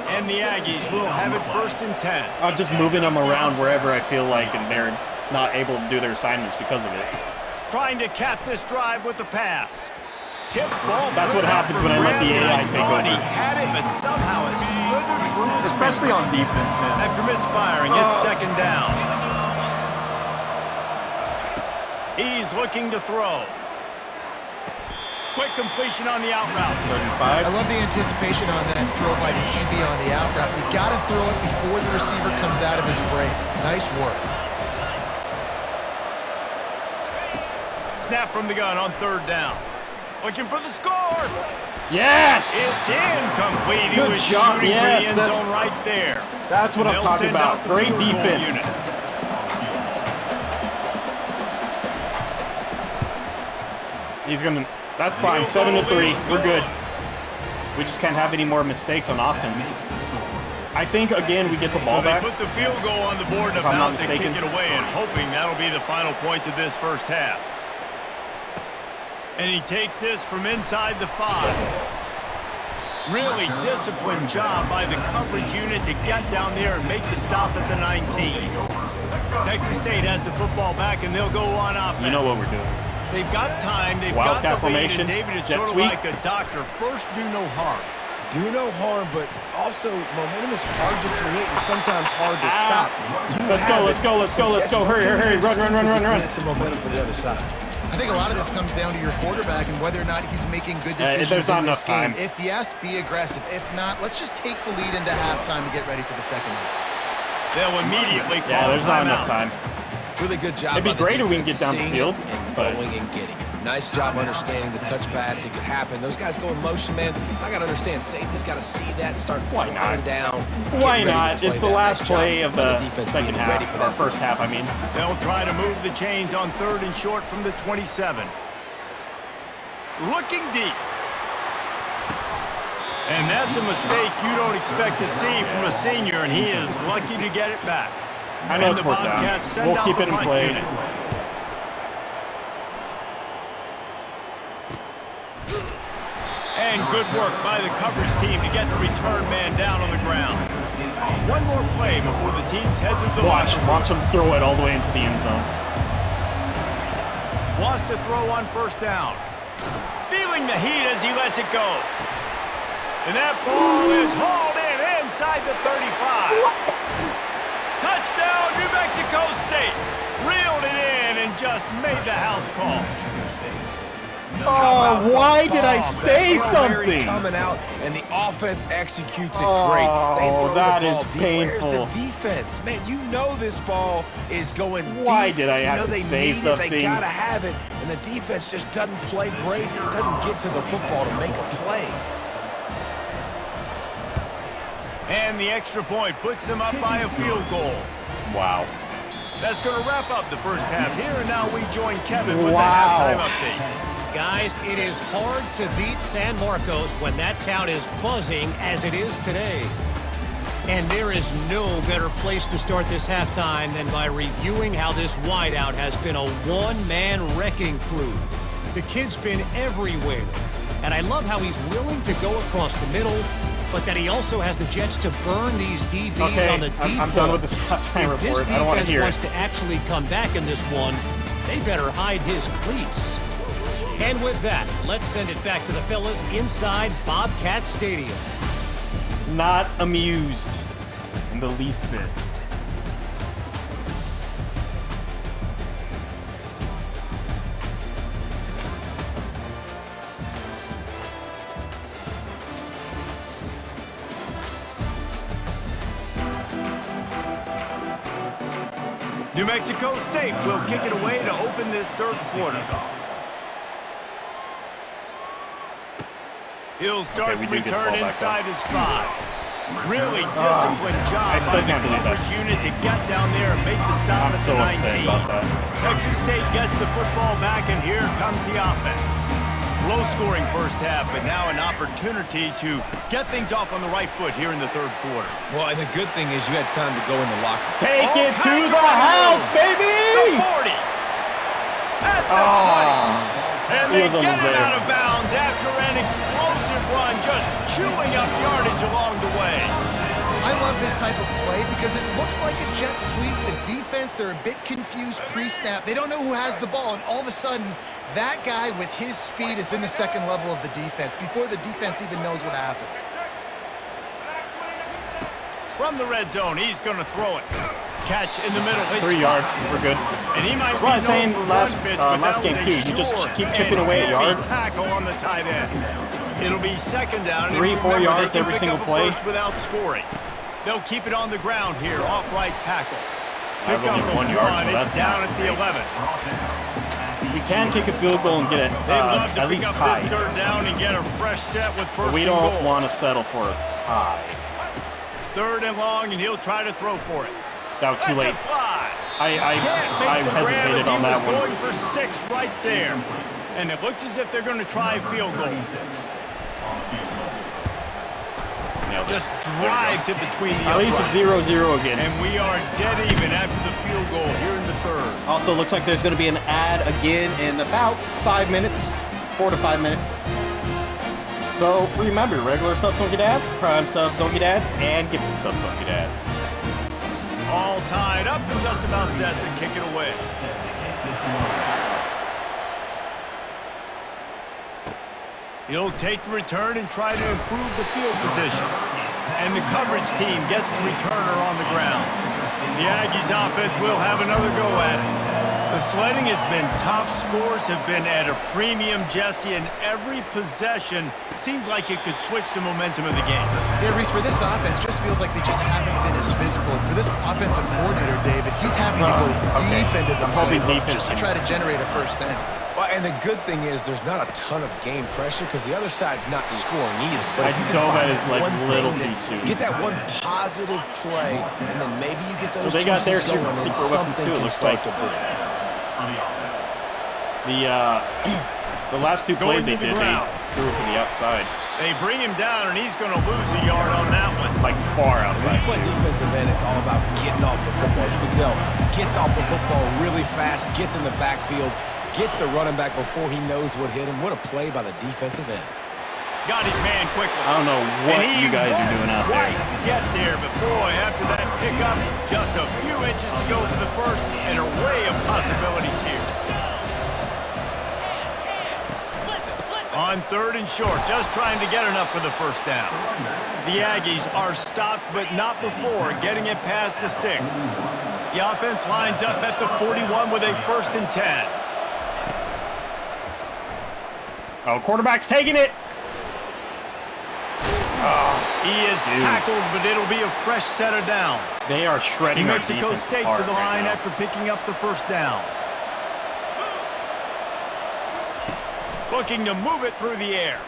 And the Aggies will have it 1st and 10. I'm just moving them around wherever I feel like, and they're not able to do their assignments because of it. Trying to cap this drive with the pass. Tip ball. That's what happens when I let the AI take over. He had it, but somehow it slithered through his Especially on defense, man. After misfiring, it's 2nd down. He's looking to throw. Quick completion on the out route. 35. I love the anticipation on that throw by the QB on the out route. You've got to throw it before the receiver comes out of his break. Nice work. Snap from the gun on 3rd down. Looking for the score. Yes! It's incomplete. Good He was shot. shooting Yes, for the end zone right there. That's what I'm talking about. Great defense. He's going to... That's fine. 7-3. We're good. We just can't have any more mistakes on offense. I think, again, we get the ball back. They put the field goal on the board and about to kick it away, and hoping that'll be the final point of this first half. And he takes this from inside the 5. Really disciplined job by the coverage unit to get down there and make the stop at the 19. Texas State has the football back, and they'll go on offense. You know what we're doing. They've got time. They've Wildcat got the lead, formation. and David, it's Jet sort of sweep. like a doctor. First, do no harm. Do no harm, but also momentum is hard to create and sometimes hard to stop. Let's go. Hurry. Run. Some momentum for the other side. I think a lot of this comes down to your quarterback and whether or not he's making good decisions there's not in this enough game. time. If yes, be aggressive. If not, let's just take the lead into halftime and get ready for the second half. They'll immediately call there's not enough time. Really good job. It'd be great if we can get down the field, and but going and getting it. Nice job understanding the touch pass. It could happen. Those guys go in motion, man. I got to understand. Safety's got to see that and start flying down. Why not? It's the last play of the second half, or first half, I mean. They'll try to move the chains on 3rd and short from the 27. Looking deep. And that's a mistake you don't expect to see from a senior, and he is lucky to get it back. I know it's 4th down. We'll keep it in play. And good work by the coverage team to get the return man down on the ground. One more play before the teams head to the Watch them throw it all the way into the end zone. Wants to throw on 1st down. Feeling the heat as he lets it go. And that ball is hauled in inside the 35. Touchdown, New Mexico State. Reeled it in and just made the house call. Oh, why did I say something? Coming out, and the offense executes it great. They throw that the ball is deep. painful. Where's the defense? Man, you know this ball is going deep. Why did I have to say something? They got to have it, and the defense just doesn't play great. Doesn't get to the football to make a play. And the extra point puts them up by a field goal. Wow. That's going to wrap up the first half here, and now we join Kevin with the halftime update. Guys, it is hard to beat San Marcos when that town is buzzing as it is today. And there is no better place to start this halftime than by reviewing how this wideout has been a one-man wrecking crew. The kid's been everywhere. And I love how he's willing to go across the middle, but that he also has the jets to burn these DBs on the deep I'm done with this halftime report. I don't want to hear it. If this defense wants to actually come back in this one, they better hide his cleats. And with that, let's send it back to the fellas inside Bobcat Stadium. Not amused in the least bit. New Mexico State will kick it away to open this 3rd quarter. He'll start the return inside his 5. Really disciplined job I still by the can't believe coverage that. unit to get down there and make the stop I'm at so the 19. upset about that. Texas State gets the football back, and here comes the offense. Low-scoring first half, but now an opportunity to get things off on the right foot here in the third quarter. Well, and the good thing is you had time to go in the locker. Take it to the house, baby! The 40. At the 20. And they get it out of bounds after an explosive run, just chewing up yardage along the way. I love this type of play because it looks like a jet sweep. The defense, they're a bit confused pre-snap. They don't know who has the ball, and all of a sudden, that guy with his speed is in the second level of the defense before the defense even knows what happened. From the red zone, he's going to throw it. Catch in the middle. 3 yards. We're good. And he might That's what I be was saying known for last, run fits, but last that game, was too. a You just short keep chipping and away at heavy yards. tackle on the tight end. It'll be second down. 3-4 yards every single play. Without scoring. They'll keep it on the ground here, off right tackle. I Pick up only a 1 yard, so it's that's down not at the 11. We can kick a field goal and get it They love to at pick least up tied. this third down and get a fresh set with first We and don't goal. want to settle for a tie. Third and long, and he'll try to throw for it. That was too That's late. a fly. I hesitated on that one. Going for 6 right there. And it looks as if they're going to try a field goal. Just drives it between the At least it's 0-0 again. And we are dead even after the field goal here in the third. Also, looks like there's going to be an ad again in about 5 minutes, 4 to 5 minutes. So remember, regular subs don't get ads, prime subs don't get ads, and gifted subs don't get ads. All tied up and just about set to kick it away. He'll take the return and try to improve the field position. And the coverage team gets the returner on the ground. The Aggies offense will have another go at it. The sledding has been tough. Scores have been at a premium, Jesse, and every possession seems like it could switch the momentum of the game. Yeah, Reese, for this offense, just feels like they just haven't been as physical. For this offensive coordinator, David, he's having to go deep into the playbook just to try to generate a first down. Well, and the good thing is there's not a ton of game pressure because the other side's not scoring either. But if you dove can at find it like one little thing too soon. Get that one positive play, and then maybe you get those So they got their juices going, and secret weapons something too, it can looks start like. to build. The last 2 plays they did, they threw it to the outside. They bring him down, and he's going to lose a yard on that one. Like far When outside. you play defensive end, it's all about getting off the football. You can tell, gets off the football really fast, gets in the backfield, gets the running back before he knows what hit him. What a play by the defensive end. Got his man quickly. I don't know what you guys are doing out there. Quite get there, but boy, after that pickup, just a few inches to go for the first, and an array of possibilities here. On third and short, just trying to get enough for the first down. The Aggies are stopped, but not before getting it past the sticks. The offense lines up at the 41 with a 1st and 10. Oh, quarterback's taking it. He is tackled, but it'll be a fresh set of downs. They are shredding New our Mexico defense State hard to the line right now. after picking up the first down. Looking to move it through the air.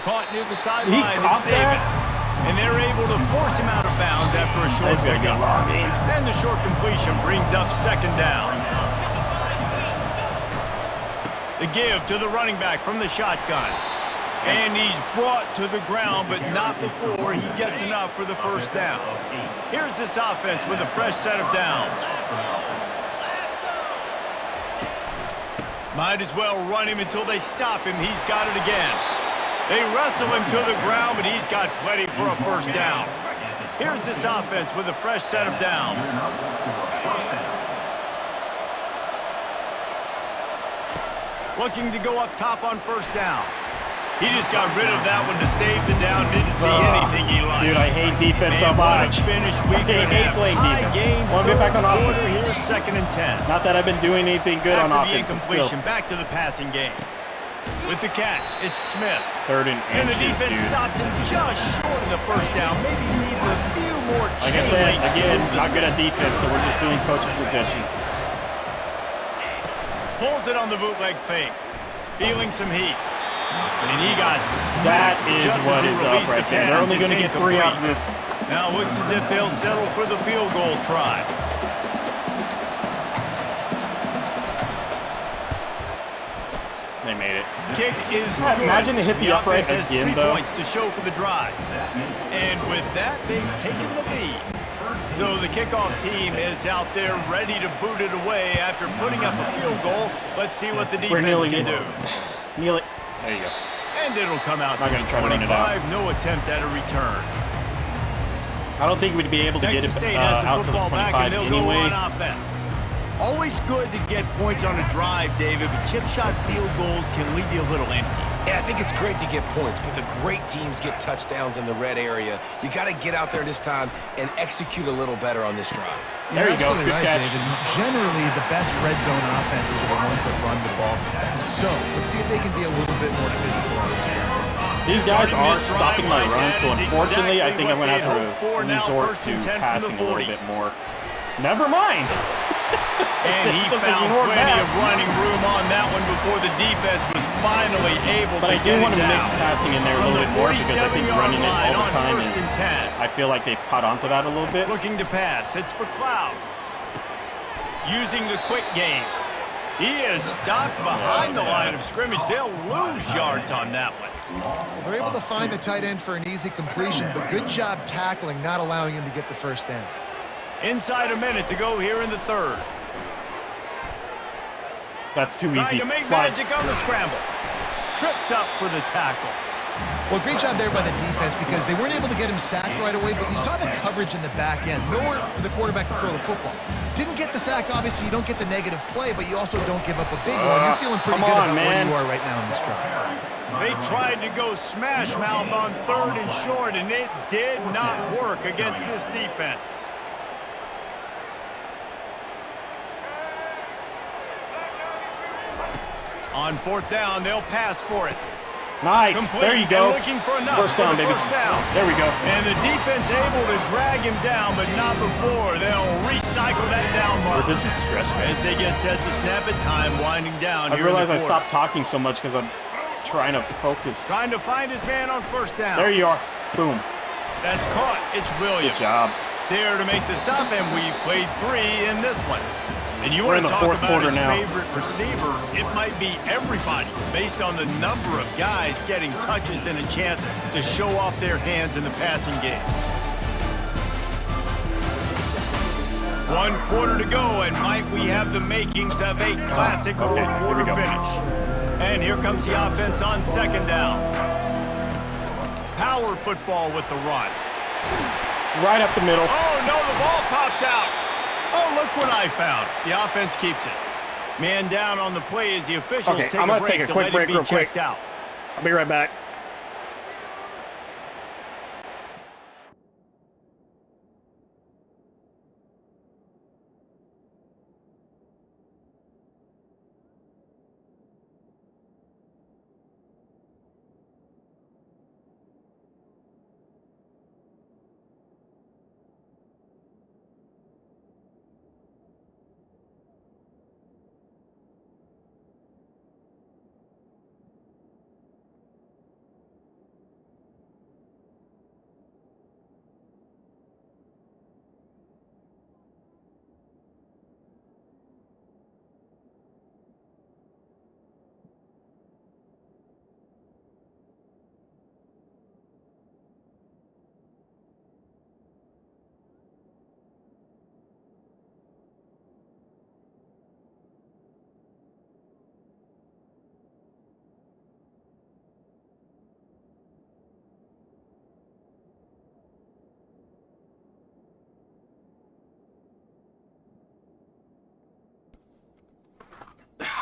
Caught near the sideline. He caught it's David. that? And they're able to force him out of bounds after a short That's gonna get pickup. long game. And the short completion brings up second down. The give to the running back from the shotgun. And he's brought to the ground, but not before he gets enough for the first down. Here's this offense with a fresh set of downs. Might as well run him until they stop him. He's got it again. They wrestle him to the ground, but he's got plenty for a first down. Here's this offense with a fresh set of downs. Looking to go up top on first down. He just got rid of that one to save the down. Didn't see anything he liked. Dude, I hate defense so And what a much. finish we could hate have. playing Tie defense. game, Want to get back on third quarter. offense. Here's 2nd and 10. Not that I've been doing anything good on After the offense, but still. incompletion, back to the passing game. With the catch, it's Smith. 3rd and And the inches, defense dude. stops him just short of the first down. Maybe needed a few more Like I chain said, links to again, move this not good at defense, so we're just doing coach's suggestions. Pulls it on the bootleg fake. Feeling some heat. And he got smacked. That is what is up right there. They're only going to get 3 out of this. Now it looks as if they'll settle for the field goal try. They made it. Kick is good. Imagine to hit the upright again, though. 3 points to show for the drive. And with that, they've taken the lead. So the kickoff team is out there ready to boot it away after putting up a field goal. Let's see what the defense can do. Kneel it. There you go. And it'll come out Not to gonna try to run it out. 25. No attempt at a return. I don't think we'd be able to Texas get it State has the out to the football back, 25 and they'll go anyway. on offense. Always good to get points on a drive, David, but chip shot field goals can leave you a little empty. Yeah, I think it's great to get points, but the great teams get touchdowns in the red area. You got to get out there this time and execute a little better on this drive. There you go. Absolutely Good right, catch. David. Generally, the best red zone offenses are the ones that run the ball. So let's see if they can be a little bit more physical on this drive. These guys are stopping my run, so unfortunately, I think I'm going to have to resort to passing a little bit more. Never mind. And he found plenty of running room on that one before the defense was finally able But to I do get want it to down. mix passing in there a little bit more because I think running it all the time is... I feel like they've caught onto that a little bit. Looking to pass. It's McLeod. Using the quick game. He is stopped behind the line of scrimmage. They'll lose yards on that one. They're able to find the tight end for an easy completion, but good job tackling, not allowing him to get the first down. Inside a minute to go here in the third. That's too easy. Trying to make Slide. magic on the scramble. Tripped up for the tackle. Well, great job there by the defense because they weren't able to get him sacked right away, but you saw the coverage in the back end. Nowhere for the quarterback to throw the football. Didn't get the sack, obviously. You don't get the negative play, but you also don't give up a big one. You're feeling pretty good about where you are right now in this drive. They tried to go smash mouth on 3rd and short, and it did not work against this defense. On 4th down, they'll pass for it. Nice. Complete. There you go. Looking for enough First down, for the baby. first down. There we go. And the defense able to drag him down, but not before. They'll recycle that down mark. This is stressful. As they get set to snap it, time winding down. I here in realized the I quarter. stopped talking so much because I'm trying to focus. Trying to find his man on 1st down. There you are. Boom. That's caught. It's Williams. Good job. There to make the stop, and we've played 3 in this one. And you We're want in to the talk fourth about quarter his now. favorite receiver, it might be everybody based on the number of guys getting touches and a chance to show off their hands in the passing game. 1 quarter to go, and might we have the makings of a classic fourth quarter finish. And here comes the offense on 2nd down. Power football with the run. Right up the middle. Oh, no, the ball popped out. Oh, look what I found. The offense keeps it. Man down on the play as the officials Okay, take I'm a gonna break take a to quick let break it be real quick. checked out. I'll be right back.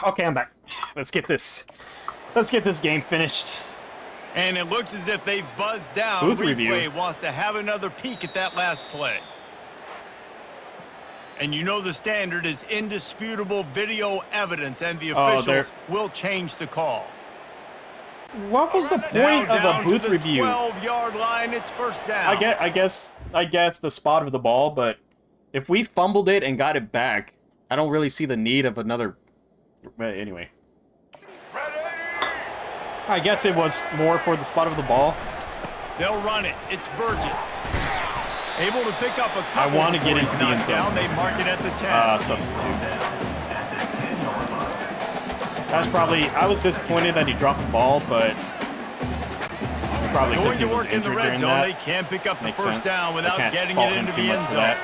Okay, I'm back. Let's get this game finished. And it looks as if they've buzzed down. Booth Replay review. wants to have another peek at that last play. And you know the standard is indisputable video evidence, and the officials will change the call. What was the point of a booth review? 12-yard line, it's 1st down. I guess the spot of the ball, but if we fumbled it and got it back, I don't really see the need of another. Anyway. I guess it was more for the spot of the ball. They'll run it. It's Burgess. Able to pick up a couple. I want to get into the end zone. They mark it at the 10. Substitute. That's probably... I was disappointed that he dropped the ball, but... Probably because he was injured during that. They can't pick up the Makes first sense. down without getting it into the end zone.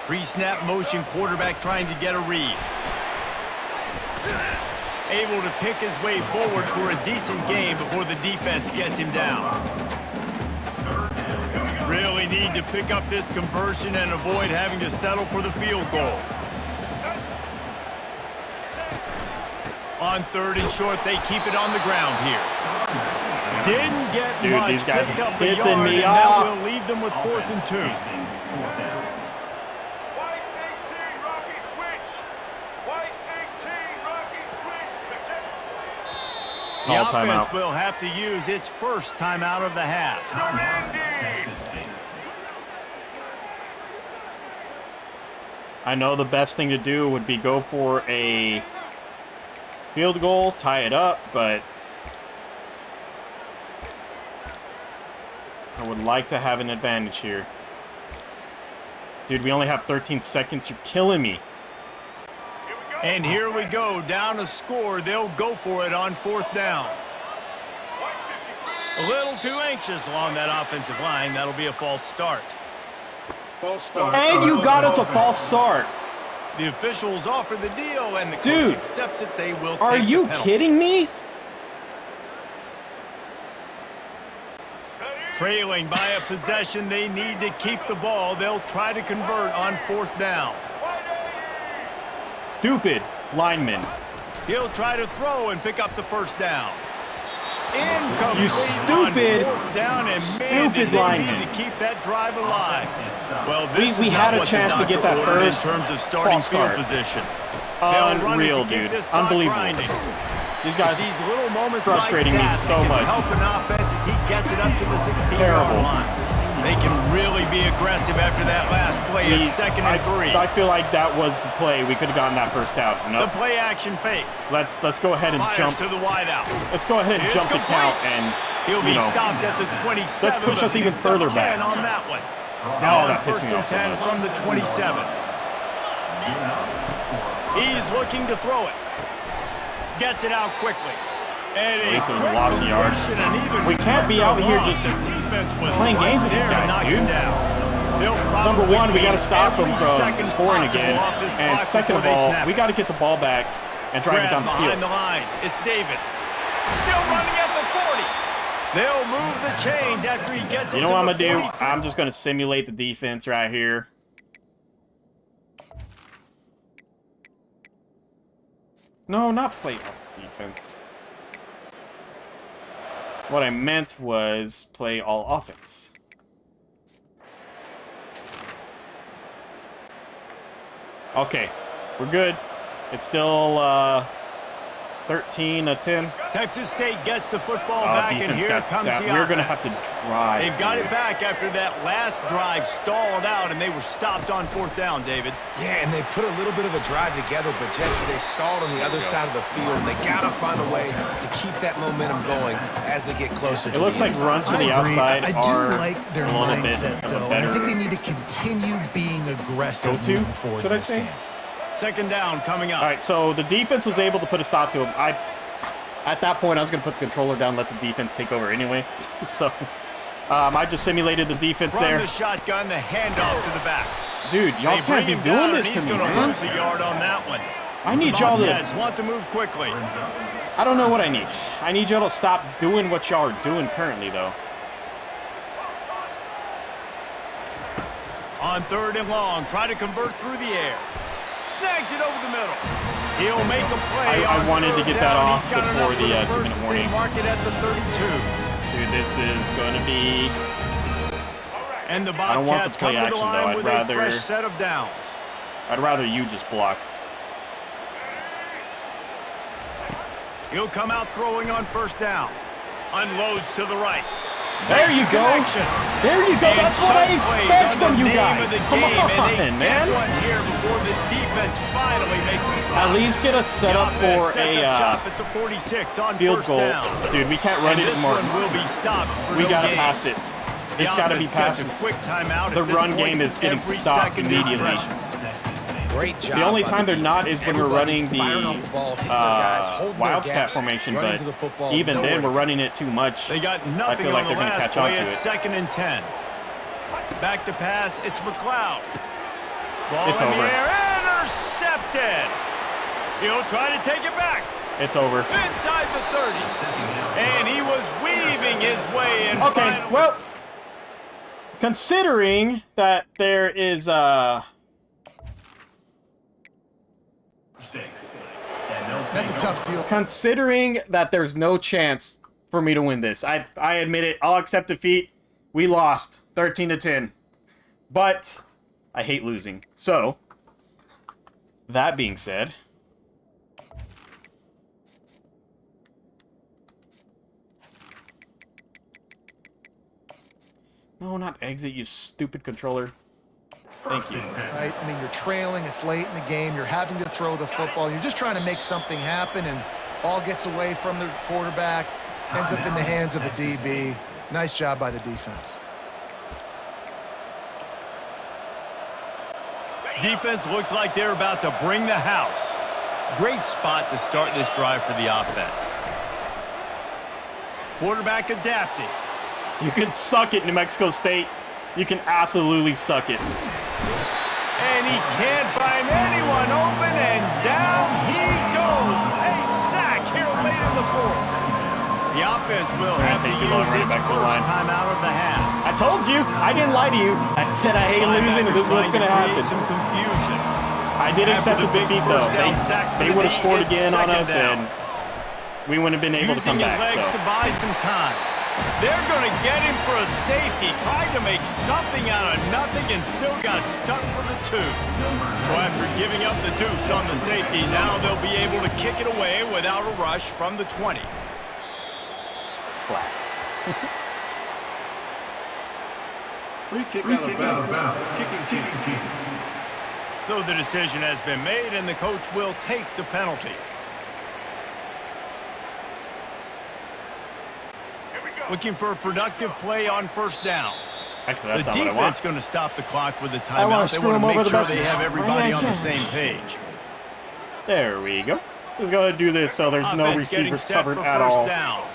Pre-snap motion, quarterback trying to get a read. Able to pick his way forward for a decent game before the defense gets him down. Really need to pick up this conversion and avoid having to settle for the field goal. On 3rd and short, they keep it on the ground here. Didn't get much, these guys picked up a pissing yard, me and off. that will leave them with 4th and 2. The offense will have to use its first timeout of the half. I know the best thing to do would be go for a field goal, tie it up, but I would like to have an advantage here. Dude, we only have 13 seconds. You're killing me. And here we go, down a score. They'll go for it on 4th down. A little too anxious along that offensive line. That'll be a false start. False start. And you got us a false start. The officials offer the deal, and the coach accepts it. They will take the penalty. Are you kidding me? Trailing by a possession, they need to keep the ball. They'll try to convert on 4th down. Stupid lineman. He'll try to throw and pick up the first down. Incomplete. You stupid, down, and stupid lineman. To keep that drive alive. Well, we had a chance to get that first in terms of starting field position. Unreal, dude. Unbelievable. These guys little moments frustrating me so much. Help an offense as he gets it up to the 16-yard line. They can really be aggressive after that last play at 2nd and 3. I feel like that was the play. We could have gotten that first out. Nope. The play action fake. Let's go ahead and jump to the wide out. Let's go ahead and jump the count and he'll be stopped at the 27. Let's push us even further back. On that one. Now that pissed me off so 10 much. from the 27. He's looking to throw it. Gets it out quickly. And at least it was a loss of yards. We can't be out here just playing games with these guys, dude. Number one, we got to stop them from scoring again. And second of all, we got to get the ball back and drive it down the field. The line. It's David. Still running at the 40. They'll move the chains after he gets it. You know what I'm going to do? I'm just going to simulate the defense right here. No, not play off defense. What I meant was play all offense. Okay, we're good. It's still 13-10. Texas State gets the football back, and here comes the offense. We're going to have to drive. They've got it back after that last drive stalled out, and they were stopped on 4th down, David. Yeah, and they put a little bit of a drive together, but Jesse, they stalled on the other side of the field, and they got to find a way to keep that momentum going as they get closer. It looks like runs to the outside I are do like their a little mindset, bit though, and I think they need to continue being aggressive moving forward. Should I say? Game. 2nd down coming up. All right, so the defense was able to put a stop to him. At that point, I was going to put the controller down, let the defense take over anyway. So I just simulated the defense there. From the shotgun, the handoff to the back. Dude, y'all can't be doing this to me, man. He's going to lose a yard on that one. I need y'all to want to move quickly. I don't know what I need. I need y'all to stop doing what y'all are doing currently, though. On 3rd and long, try to convert through the air. Snags it over the middle. He'll make a play. I wanted to get that off before the 2-minute warning. Mark it at the 32. Dude, this is going to be... And the I don't want the play action, though. I'd rather... Fresh set of downs. I'd rather you just block. He'll come out throwing on 1st down. Unloads to the right. There you go. There you go. That's what I expect from you guys. Come on, man. Here before the defense finally makes the stop. At least get us set up for a 46 on field first goal. down. Dude, we can't run it more. Will be stopped for we no gotta gain. pass it. It's got to be passes. The run game is getting stopped immediately. Great job. The only time they're not is when we're running the Wildcat formation, but even then we're running it too much. They got nothing. I feel like they're going to catch on to it. 2nd and 10. Back to pass. It's McLeod. Ball it's in over. The air. Intercepted. He'll try to take it back. It's over. Inside the 30. And he was weaving his way in. Okay, well, considering that there is That's a tough deal. Considering that there's no chance for me to win this, I admit it. I'll accept defeat. We lost 13-10, but I hate losing. So, that being said, no, not exit, you stupid controller. Thank you. Right? I mean, you're trailing. It's late in the game. You're having to throw the football. You're just trying to make something happen, and ball gets away from the quarterback, ends up in the hands of a DB. Nice job by the defense. Defense looks like they're about to bring the house. Great spot to start this drive for the offense. Quarterback adapting. You can suck it, New Mexico State. You can absolutely suck it. And he can't find anyone open, and down he goes. A sack here late in the 4th. The offense will have to use its first time out of the half. I told you. I didn't lie to you. I said I hate losing, and this is what's going to happen. Some confusion. I did accept the defeat, though. They would have scored again on us, and we wouldn't have been able to come back. Using his legs to buy some time. They're going to get him for a safety. Tried to make something out of nothing and still got stuck for the 2. So after giving up the deuce on the safety, now they'll be able to kick it away without a rush from the 20. Free kick out of bounds. Kicking team. So the decision has been made, and the coach will take the penalty. Looking for a productive play on first down. Actually, that's the not what I want. The defense going to stop the clock with a timeout. I want to screw them over the best. They have everybody on the same page. There we go. Let's go ahead and do this so there's no receivers covered at all. Down.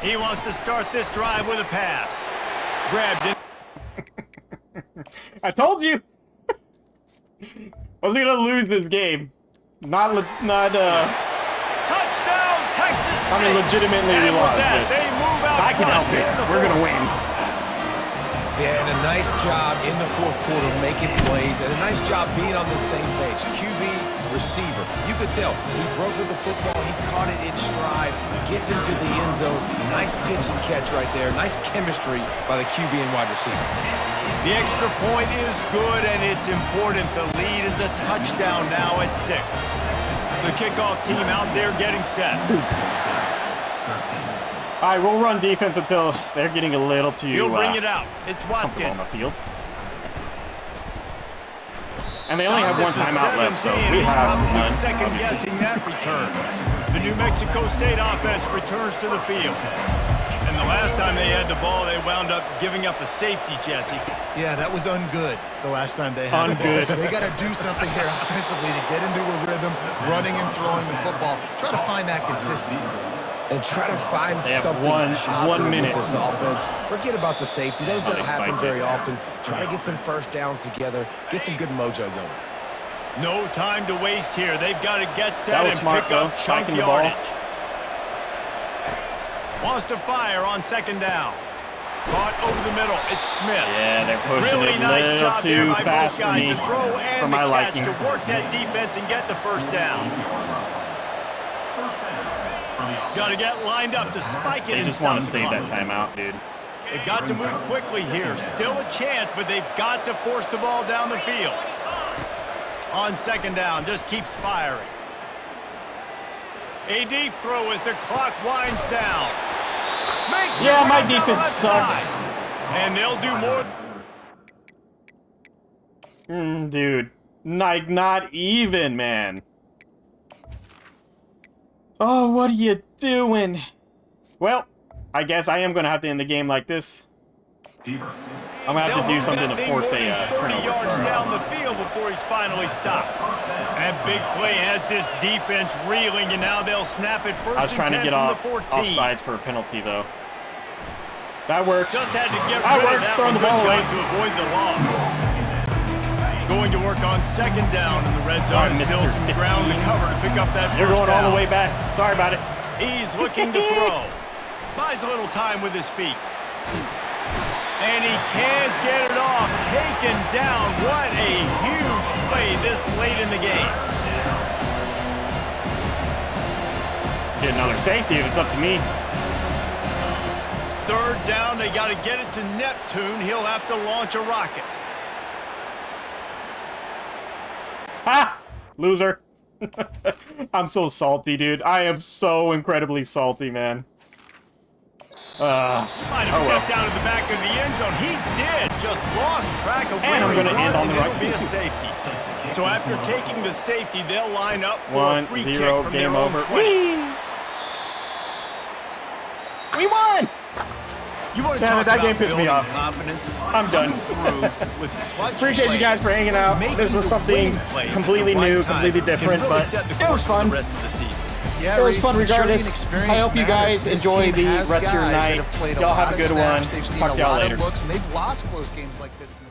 He wants to start this drive with a pass. Grabbed it. I told you. I was going to lose this game. Not Touchdown, Texas State. I mean, legitimately we lost, but they move out I can help it. We're going to win. Yeah, and a nice job in the 4th quarter making plays, and a nice job being on the same page. QB, receiver. You could tell he broke with the football. He caught it in stride, gets into the end zone. Nice pitch and catch right there. Nice chemistry by the QB and wide receiver. The extra point is good, and it's important. The lead is a touchdown now at 6. The kickoff team out there getting set. All right, we'll run defense until they're getting a little too He'll bring it out. It's Watkins on the field. And they only have one timeout left, so we have none. Second-guessing that return. The New Mexico State offense returns to the field. And the last time they had the ball, they wound up giving up a safety, Jesse. Yeah, that was ungood the last time they had the ball. So they got to do something here offensively to get into a rhythm, running and throwing the football. Try to find that consistency. And try to find something positive with this offense. Forget about the safety. Those don't happen very often. Try to get some first downs together. Get some good mojo going. No time to waste here. They've got to get set and pick up chunk the ball. yardage. Wants to fire on second down. Caught over the middle. It's Smith. Yeah, they're pushing really it nice a little job too by fast both for guys me, to throw and for my liking. To work that defense and get the first down. Got to get lined up to spike it. They just want to save that timeout, dude. They've got to move quickly here. Still a chance, but they've got to force the ball down the field. On second down, just keeps firing. A deep throw as the clock winds down. Yeah, my defense sucks. And they'll do more. Dude, like not even, man. Oh, what are you doing? Well, I guess I am going to have to end the game like this. I'm going to have to do something to force a 30 turnover. yards down the field before he's finally stopped. That big play has this defense reeling, and now they'll snap it first. I was trying to get offsides for a penalty, though. That works. Just had to get that rid works. of that Throwing the ball away to avoid the loss. Going to work on second down in the red zone. Right, Still some ground to cover to pick up that You're first going down. all the way back. Sorry about it. He's looking to throw. Buys a little time with his feet. And he can't get it off. Taken down. What a huge play this late in the game. Get another safety if it's up to me. Third down. They got to get it to Neptune. He'll have to launch a rocket. Ha! Loser. I'm so salty, dude. I am so incredibly salty, man. Might have stepped down to the back of the end zone. He did. Just lost track of where he was, and it'll be a safety. So after taking the safety, they'll line up for a free kick from game their own over. 20. We won! You want to Damn talk it, that about game pissed me building off. confidence? I'm done. Appreciate you guys for hanging out. This was something completely new, completely different, but it was fun. Yeah, it was fun regardless. I hope you guys enjoy the rest of your night. Y'all have a good one. They've seen Talk to y'all later. books, and they've lost close games like this in the